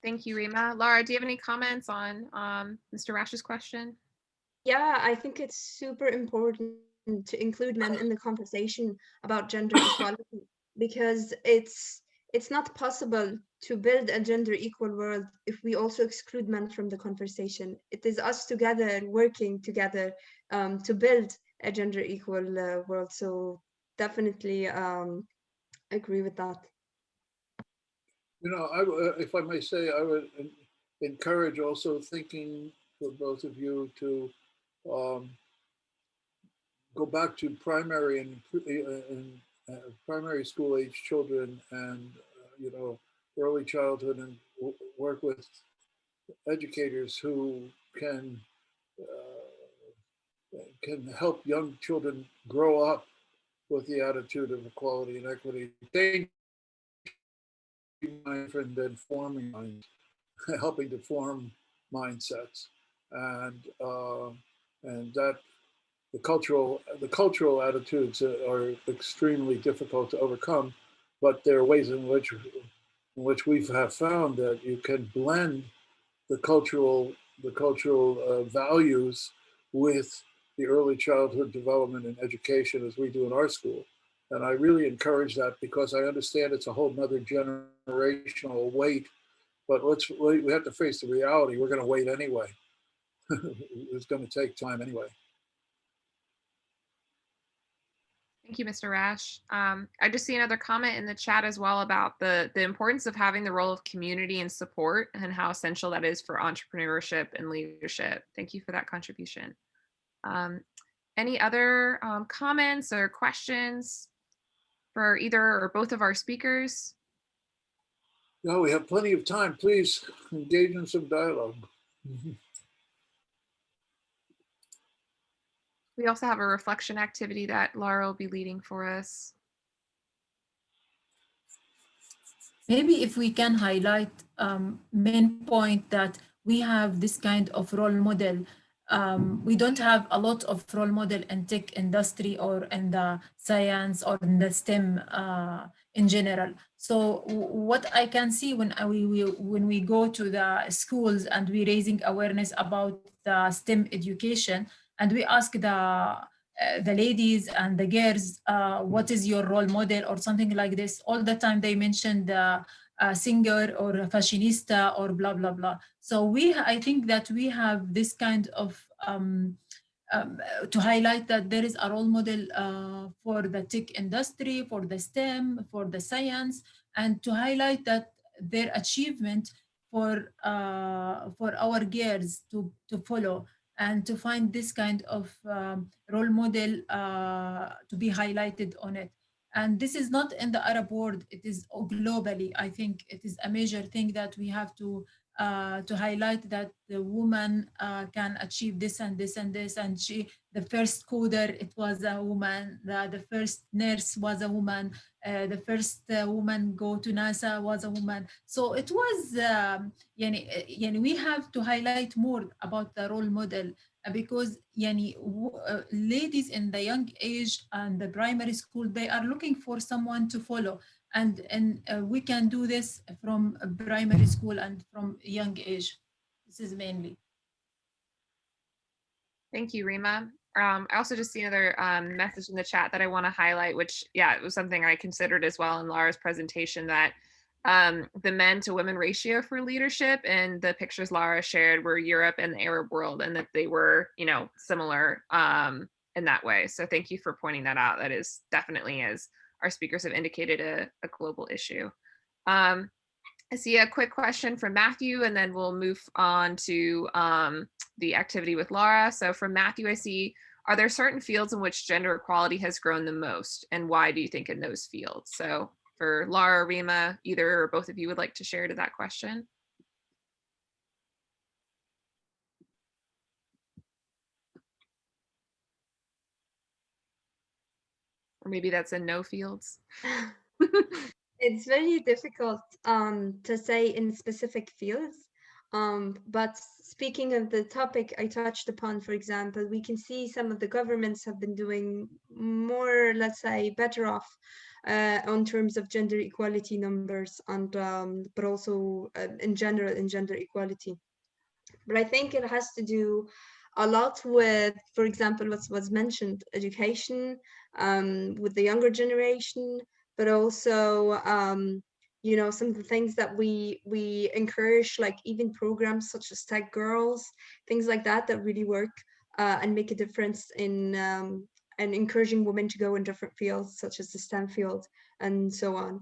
Speaker 2: Thank you, Reema. Lara, do you have any comments on Mr. Rash's question?
Speaker 4: Yeah, I think it's super important to include men in the conversation about gender equality, because it's not possible to build a gender equal world if we also exclude men from the conversation. It is us together working together to build a gender equal world. So definitely agree with that.
Speaker 3: You know, if I may say, I would encourage also thinking for both of you to go back to primary and primary school age children, and you know, early childhood, and work with educators who can help young children grow up with the attitude of equality and equity. They and then forming minds, helping to form mindsets, and that the cultural attitudes are extremely difficult to overcome, but there are ways in which we have found that you can blend the cultural values with the early childhood development and education, as we do in our school. And I really encourage that, because I understand it's a whole nother generational wait, but we have to face the reality. We're going to wait anyway. It's going to take time anyway.
Speaker 2: Thank you, Mr. Rash. I just see another comment in the chat as well about the importance of having the role of community and support, and how essential that is for entrepreneurship and leadership. Thank you for that contribution. Any other comments or questions for either or both of our speakers?
Speaker 3: No, we have plenty of time. Please engage in some dialogue.
Speaker 2: We also have a reflection activity that Lara will be leading for us.
Speaker 1: Maybe if we can highlight main point that we have this kind of role model. We don't have a lot of role model in tech industry or in the science or in the STEM in general. So what I can see when we go to the schools and we raising awareness about the STEM education, and we ask the ladies and the girls, what is your role model or something like this, all the time they mention the singer or a fashionista or blah blah blah. So I think that we have this kind of to highlight that there is a role model for the tech industry, for the STEM, for the science, and to highlight that their achievement for our girls to follow, and to find this kind of role model to be highlighted on it. And this is not in the Arab world, it is globally. I think it is a major thing that we have to highlight, that the woman can achieve this and this and this. And the first coder, it was a woman. The first nurse was a woman. The first woman go to NASA was a woman. So it was, we have to highlight more about the role model because يعني, ladies in the young age and the primary school, they are looking for someone to follow. And we can do this from primary school and from young age. This is mainly.
Speaker 2: Thank you, Reema. I also just see another message in the chat that I want to highlight, which, yeah, it was something I considered as well in Lara's presentation, that the men to women ratio for leadership and the pictures Lara shared were Europe and the Arab world, and that they were, you know, similar in that way. So thank you for pointing that out. That is definitely, as our speakers have indicated, a global issue. I see a quick question from Matthew, and then we'll move on to the activity with Lara. So from Matthew, I see, are there certain fields in which gender equality has grown the most? And why do you think in those fields? So for Lara, Reema, either or both of you would like to share to that question. Or maybe that's in no fields.
Speaker 4: It's very difficult to say in specific fields. But speaking of the topic I touched upon, for example, we can see some of the governments have been doing more, let's say, better off on terms of gender equality numbers, and but also in general in gender equality. But I think it has to do a lot with, for example, what was mentioned, education, with the younger generation, but also you know, some of the things that we encourage, like even programs such as Tech Girls, things like that, that really work and make a difference in and encouraging women to go in different fields such as the STEM field and so on.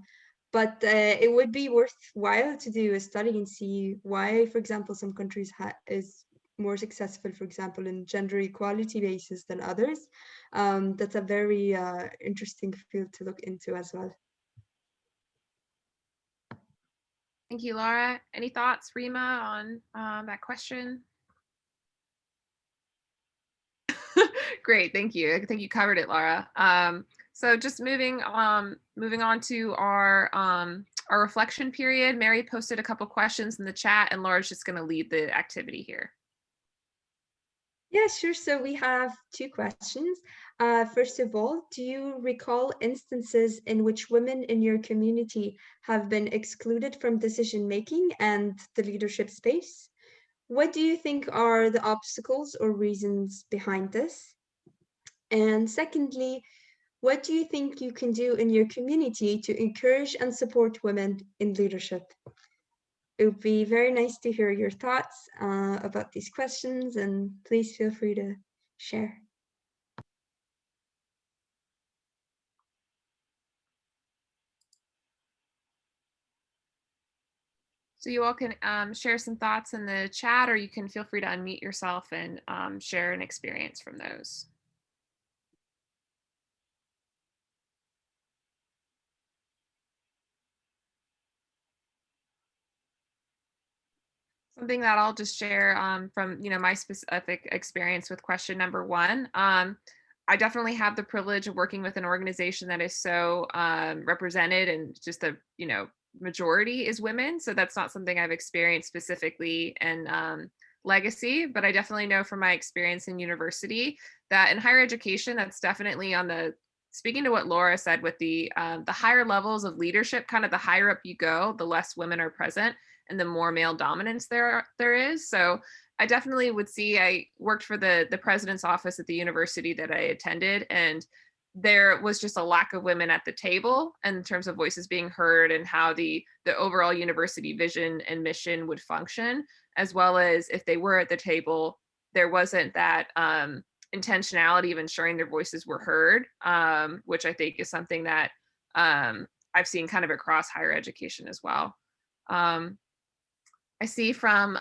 Speaker 4: But it would be worthwhile to do a study and see why, for example, some countries is more successful, for example, in gender equality basis than others. That's a very interesting field to look into as well.
Speaker 2: Thank you, Lara. Any thoughts, Reema, on that question? Great, thank you. I think you covered it, Lara. So just moving on to our reflection period. Mary posted a couple questions in the chat, and Laura's just going to lead the activity here.
Speaker 4: Yeah, sure. So we have two questions. First of all, do you recall instances in which women in your community have been excluded from decision making and the leadership space? What do you think are the obstacles or reasons behind this? And secondly, what do you think you can do in your community to encourage and support women in leadership? It would be very nice to hear your thoughts about these questions, and please feel free to share.
Speaker 2: So you all can share some thoughts in the chat, or you can feel free to unmute yourself and share an experience from those. Something that I'll just share from my specific experience with question number one. I definitely have the privilege of working with an organization that is so represented, and just the majority is women. So that's not something I've experienced specifically in Legacy, but I definitely know from my experience in university that in higher education, that's definitely on the, speaking to what Laura said, with the higher levels of leadership, kind of the higher up you go, the less women are present and the more male dominance there is. So I definitely would see, I worked for the president's office at the university that I attended, and there was just a lack of women at the table in terms of voices being heard and how the overall university vision and mission would function, as well as if they were at the table, there wasn't that intentionality of ensuring their voices were heard, which I think is something that I've seen kind of across higher education as well. I see from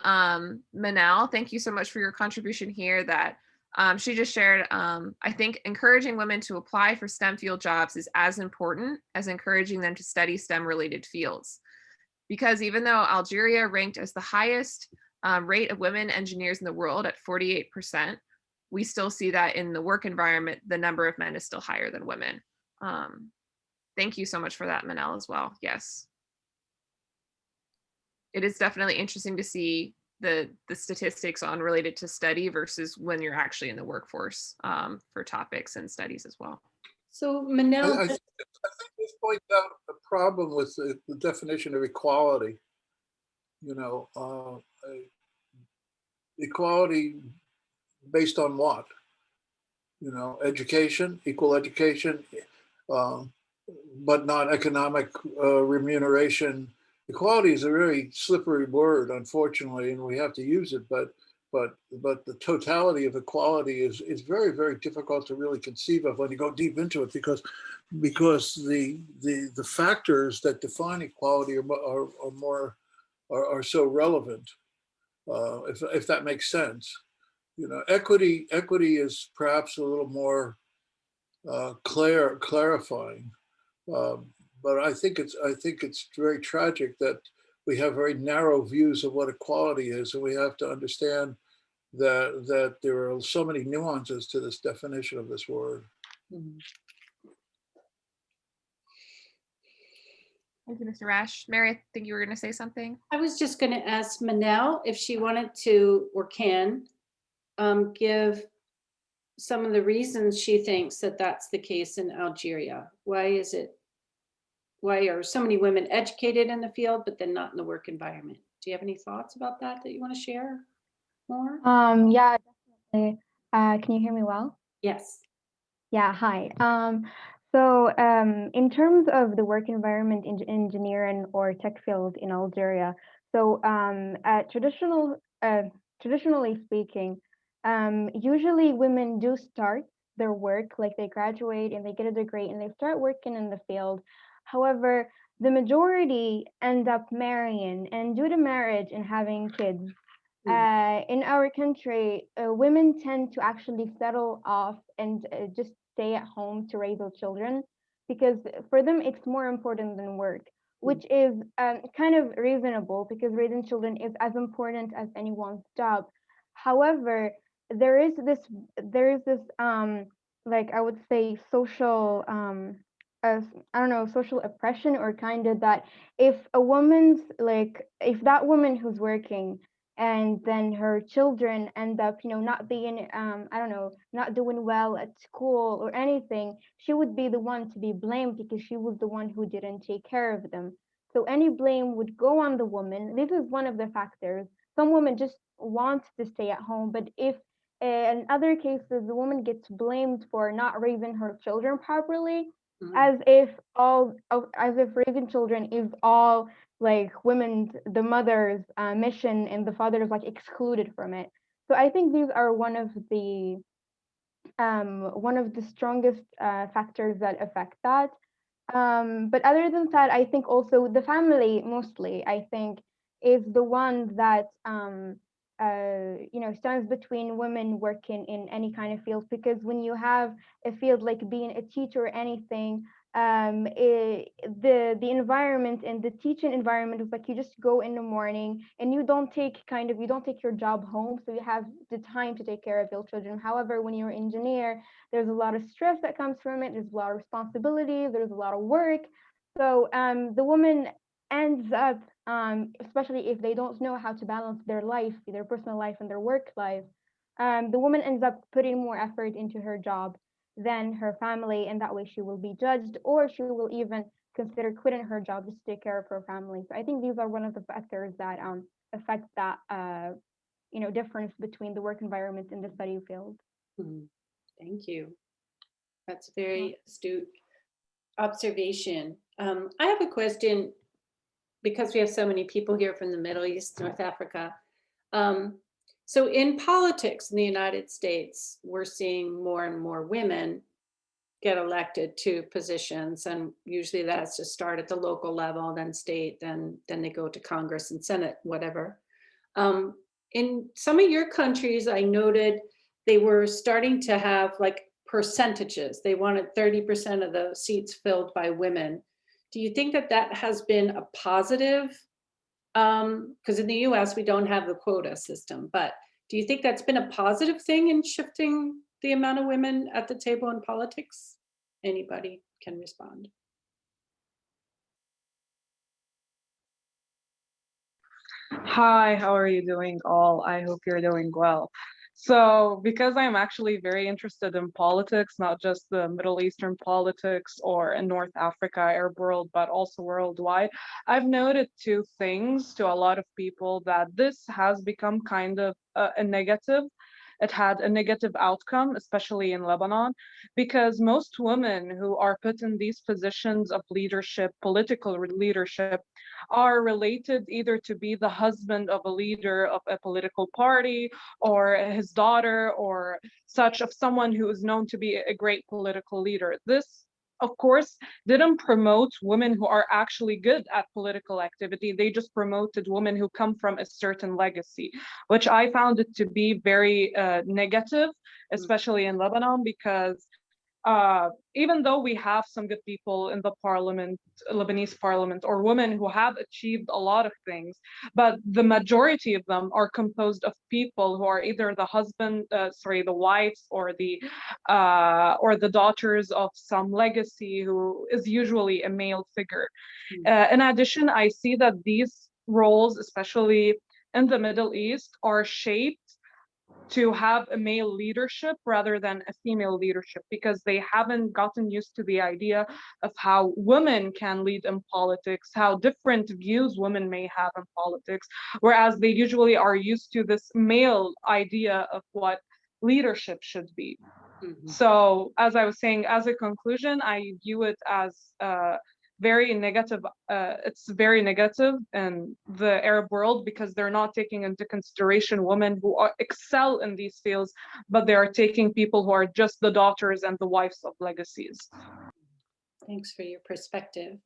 Speaker 2: Manal, thank you so much for your contribution here, that she just shared, I think encouraging women to apply for STEM field jobs is as important as encouraging them to study STEM related fields. Because even though Algeria ranked as the highest rate of women engineers in the world at 48%, we still see that in the work environment, the number of men is still higher than women. Thank you so much for that, Manal, as well. Yes. It is definitely interesting to see the statistics on related to study versus when you're actually in the workforce for topics and studies as well.
Speaker 5: So Manel,
Speaker 3: I think this points out a problem with the definition of equality. You know, equality based on what? You know, education, equal education, but not economic remuneration. Equality is a very slippery word, unfortunately, and we have to use it. But the totality of equality is very, very difficult to really conceive of when you go deep into it, because the factors that define equality are so relevant. If that makes sense, you know, equity is perhaps a little more clarifying. But I think it's very tragic that we have very narrow views of what equality is, and we have to understand that there are so many nuances to this definition of this word.
Speaker 2: Thank you, Mr. Rash. Mary, I think you were going to say something.
Speaker 5: I was just going to ask Manel if she wanted to or can give some of the reasons she thinks that that's the case in Algeria. Why are so many women educated in the field, but then not in the work environment? Do you have any thoughts about that you want to share more?
Speaker 6: Yeah, definitely. Can you hear me well?
Speaker 5: Yes.
Speaker 6: Yeah, hi. So in terms of the work environment in engineering or tech field in Algeria, so traditionally speaking, usually women do start their work, like they graduate and they get a degree and they start working in the field. However, the majority end up marrying, and due to marriage and having kids, in our country, women tend to actually settle off and just stay at home to raise their children, because for them it's more important than work, which is kind of reasonable, because raising children is as important as anyone's job. However, there is this like, I would say, social I don't know, social oppression, or kind of that if if that woman who's working and then her children end up, not being, I don't know, not doing well at school or anything, she would be the one to be blamed, because she was the one who didn't take care of them. So any blame would go on the woman. This is one of the factors. Some women just want to stay at home, but if in other cases the woman gets blamed for not raising her children properly, as if raising children is all like women's, the mother's mission, and the father is like excluded from it. So I think these are one of the strongest factors that affect that. But other than that, I think also the family, mostly, I think, is the one that stands between women working in any kind of field. Because when you have a field like being a teacher or anything, the environment and the teaching environment is like, you just go in the morning and you don't take your job home, so you have the time to take care of your children. However, when you're an engineer, there's a lot of stress that comes from it. There's a lot of responsibility. There's a lot of work. So the woman ends up, especially if they don't know how to balance their life, their personal life and their work life, the woman ends up putting more effort into her job than her family, and that way she will be judged, or she will even consider quitting her job just to take care of her family. So I think these are one of the factors that affect that difference between the work environment and the study field.
Speaker 5: Thank you. That's a very astute observation. I have a question, because we have so many people here from the Middle East, North Africa. So in politics in the United States, we're seeing more and more women get elected to positions, and usually that's to start at the local level, then state, then they go to Congress and Senate, whatever. In some of your countries, I noted they were starting to have like percentages. They wanted 30% of the seats filled by women. Do you think that has been a positive? Because in the US, we don't have the quota system, but do you think that's been a positive thing in shifting the amount of women at the table in politics? Anybody can respond.
Speaker 7: Hi, how are you doing all? I hope you're doing well. So, because I'm actually very interested in politics, not just the Middle Eastern politics or in North Africa, Arab world, but also worldwide, I've noted two things to a lot of people that this has become kind of a negative. It had a negative outcome, especially in Lebanon, because most women who are put in these positions of leadership, political leadership, are related either to be the husband of a leader of a political party or his daughter or such of someone who is known to be a great political leader. This, of course, didn't promote women who are actually good at political activity. They just promoted women who come from a certain legacy, which I found it to be very negative, especially in Lebanon, because even though we have some good people in the parliament, Lebanese parliament, or women who have achieved a lot of things, but the majority of them are composed of people who are either the wives or the daughters of some legacy who is usually a male figure. In addition, I see that these roles, especially in the Middle East, are shaped to have a male leadership rather than a female leadership because they haven't gotten used to the idea of how women can lead in politics, how different views women may have in politics, whereas they usually are used to this male idea of what leadership should be. So, as I was saying, as a conclusion, I view it as very negative. It's very negative in the Arab world because they're not taking into consideration women who excel in these fields, but they are taking people who are just the daughters and the wives of legacies.
Speaker 5: Thanks for your perspective.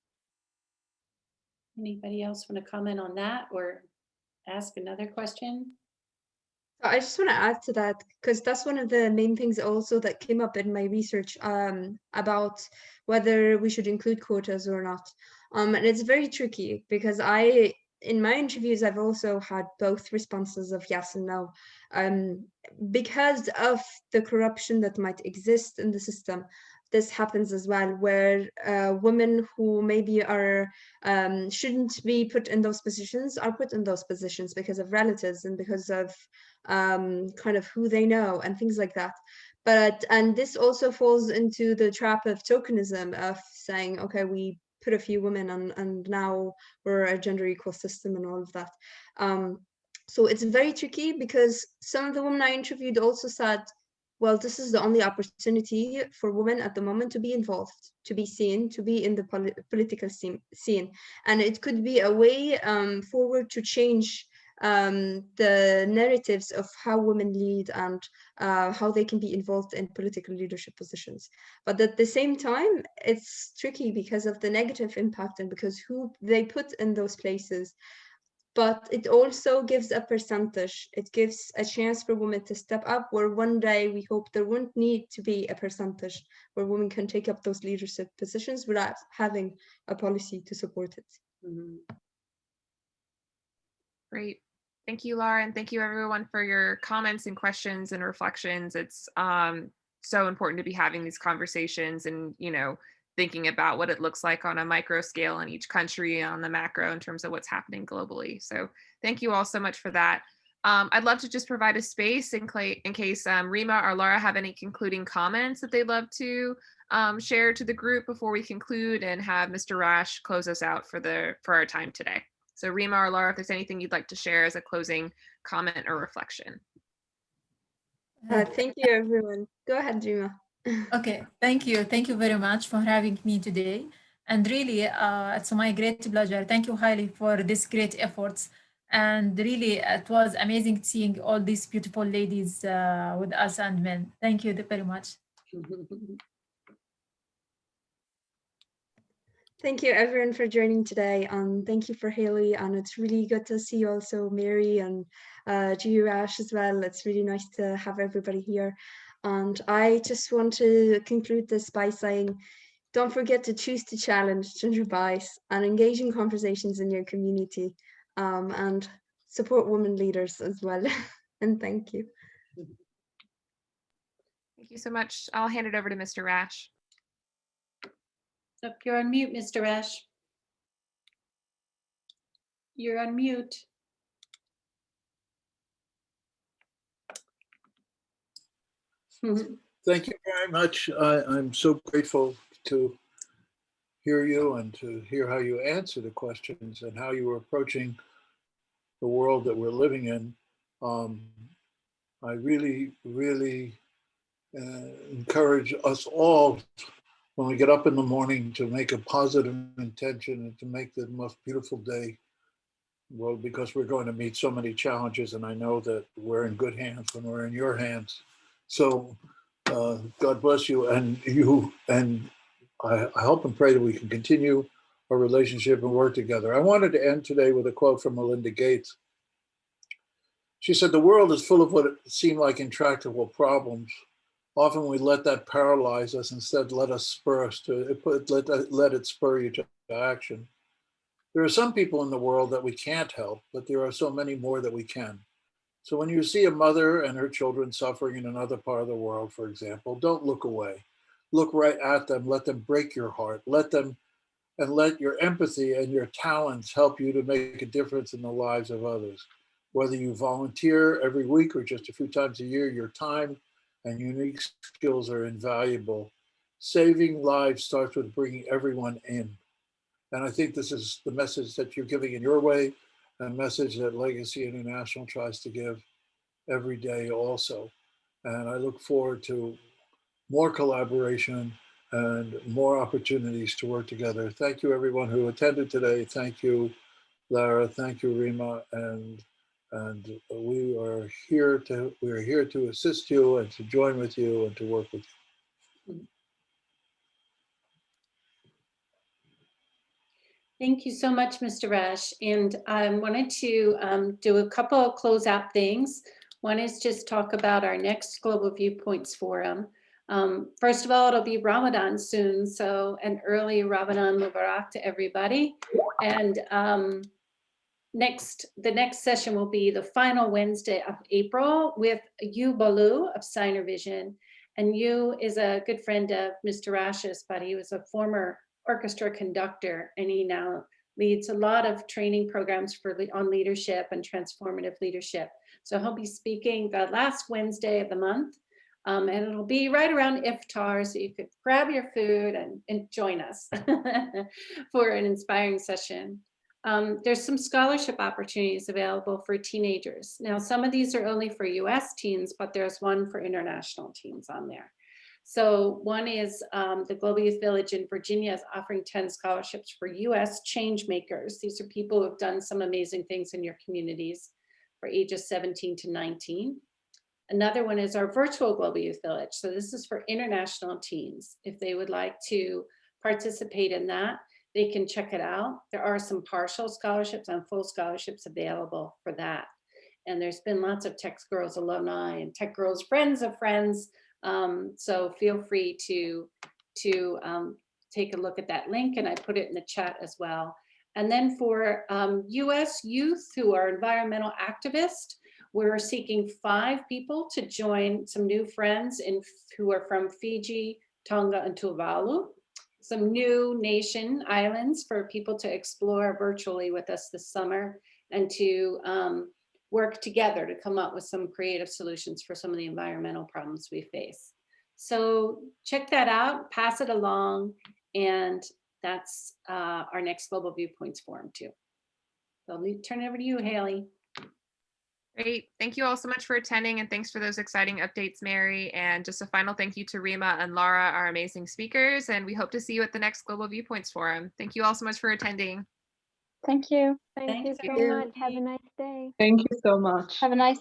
Speaker 5: Anybody else want to comment on that or ask another question?
Speaker 4: I just want to add to that because that's one of the main things also that came up in my research about whether we should include quotas or not. And it's very tricky because in my interviews, I've also had both responses of yes and no. Because of the corruption that might exist in the system, this happens as well, where women who maybe are shouldn't be put in those positions are put in those positions because of relatives and because of kind of who they know and things like that. And this also falls into the trap of tokenism of saying, okay, we put a few women on and now we're a gender equal system and all of that. So it's very tricky because some of the women I interviewed also said, well, this is the only opportunity for women at the moment to be involved, to be seen, to be in the political scene. And it could be a way forward to change the narratives of how women lead and how they can be involved in political leadership positions. But at the same time, it's tricky because of the negative impact and because who they put in those places. But it also gives a percentage. It gives a chance for women to step up where one day we hope there won't need to be a percentage where women can take up those leadership positions without having a policy to support it.
Speaker 2: Great. Thank you, Lara, and thank you everyone for your comments and questions and reflections. It's so important to be having these conversations and, thinking about what it looks like on a micro scale in each country, on the macro in terms of what's happening globally. So thank you all so much for that. I'd love to just provide a space in case Reema or Lara have any concluding comments that they'd love to share to the group before we conclude and have Mr. Rash close us out for our time today. So Reema or Lara, if there's anything you'd like to share as a closing comment or reflection.
Speaker 4: Thank you, everyone. Go ahead, Reema.
Speaker 1: Okay, thank you. Thank you very much for having me today. And really, it's my great pleasure. Thank you highly for this great efforts. And really, it was amazing seeing all these beautiful ladies with us and men. Thank you very much.
Speaker 4: Thank you, everyone, for joining today. Thank you for Haley. And it's really good to see you also, Mary and Rash as well. It's really nice to have everybody here. And I just want to conclude this by saying, don't forget to choose to challenge gender bias and engage in conversations in your community and support women leaders as well. And thank you.
Speaker 2: Thank you so much. I'll hand it over to Mr. Rash.
Speaker 5: Oh, you're on mute, Mr. Rash. You're on mute.
Speaker 3: Thank you very much. I'm so grateful to hear you and to hear how you answer the questions and how you are approaching the world that we're living in. I really, really encourage us all when we get up in the morning to make a positive intention and to make the most beautiful day. Well, because we're going to meet so many challenges, and I know that we're in good hands when we're in your hands. So God bless you, and I hope and pray that we can continue our relationship and work together. I wanted to end today with a quote from Melinda Gates. She said, "The world is full of what seem like intractable problems. Often we let that paralyze us. Instead, let it spur you to action. There are some people in the world that we can't help, but there are so many more that we can. So when you see a mother and her children suffering in another part of the world, for example, don't look away. Look right at them. Let them break your heart. Let your empathy and your talents help you to make a difference in the lives of others. Whether you volunteer every week or just a few times a year, your time and unique skills are invaluable. Saving lives starts with bringing everyone in." And I think this is the message that you're giving in your way, a message that Legacy International tries to give every day also. And I look forward to more collaboration and more opportunities to work together. Thank you, everyone who attended today. Thank you, Lara. Thank you, Reema. And we are here to assist you and to join with you and to work with you.
Speaker 5: Thank you so much, Mr. Rash. And I wanted to do a couple of closeout things. One is just talk about our next Global Viewpoints Forum. First of all, it'll be Ramadan soon, so an early Ramadan Mubarak to everybody. And the next session will be the final Wednesday of April with Yu Balu of Signer Vision. And Yu is a good friend of Mr. Rash's, but he was a former orchestra conductor, and he now leads a lot of training programs on leadership and transformative leadership. So he'll be speaking the last Wednesday of the month, and it'll be right around iftar, so you could grab your food and join us for an inspiring session. There's some scholarship opportunities available for teenagers. Now, some of these are only for US teens, but there's one for international teens on there. So one is the Global Youth Village in Virginia is offering 10 scholarships for US change makers. These are people who have done some amazing things in your communities for ages 17 to 19. Another one is our virtual Global Youth Village. So this is for international teens. If they would like to participate in that, they can check it out. There are some partial scholarships and full scholarships available for that. And there's been lots of Tech Girls alumni and Tech Girls friends of friends. So feel free to take a look at that link, and I put it in the chat as well. And then for US youth who are environmental activists, we're seeking 5 people to join some new friends who are from Fiji, Tonga, and Tuvalu. Some new nation islands for people to explore virtually with us this summer and to work together to come up with some creative solutions for some of the environmental problems we face. So check that out, pass it along, and that's our next Global Viewpoints Forum too. So I'll turn it over to you, Haley.
Speaker 2: Great. Thank you all so much for attending, and thanks for those exciting updates, Mary. And just a final thank you to Reema and Lara, our amazing speakers, and we hope to see you at the next Global Viewpoints Forum. Thank you all so much for attending.
Speaker 6: Thank you.
Speaker 5: Thank
Speaker 6: Thank you
Speaker 5: you.
Speaker 6: so much. Have a nice day.
Speaker 7: Thank you so much.
Speaker 6: Have a nice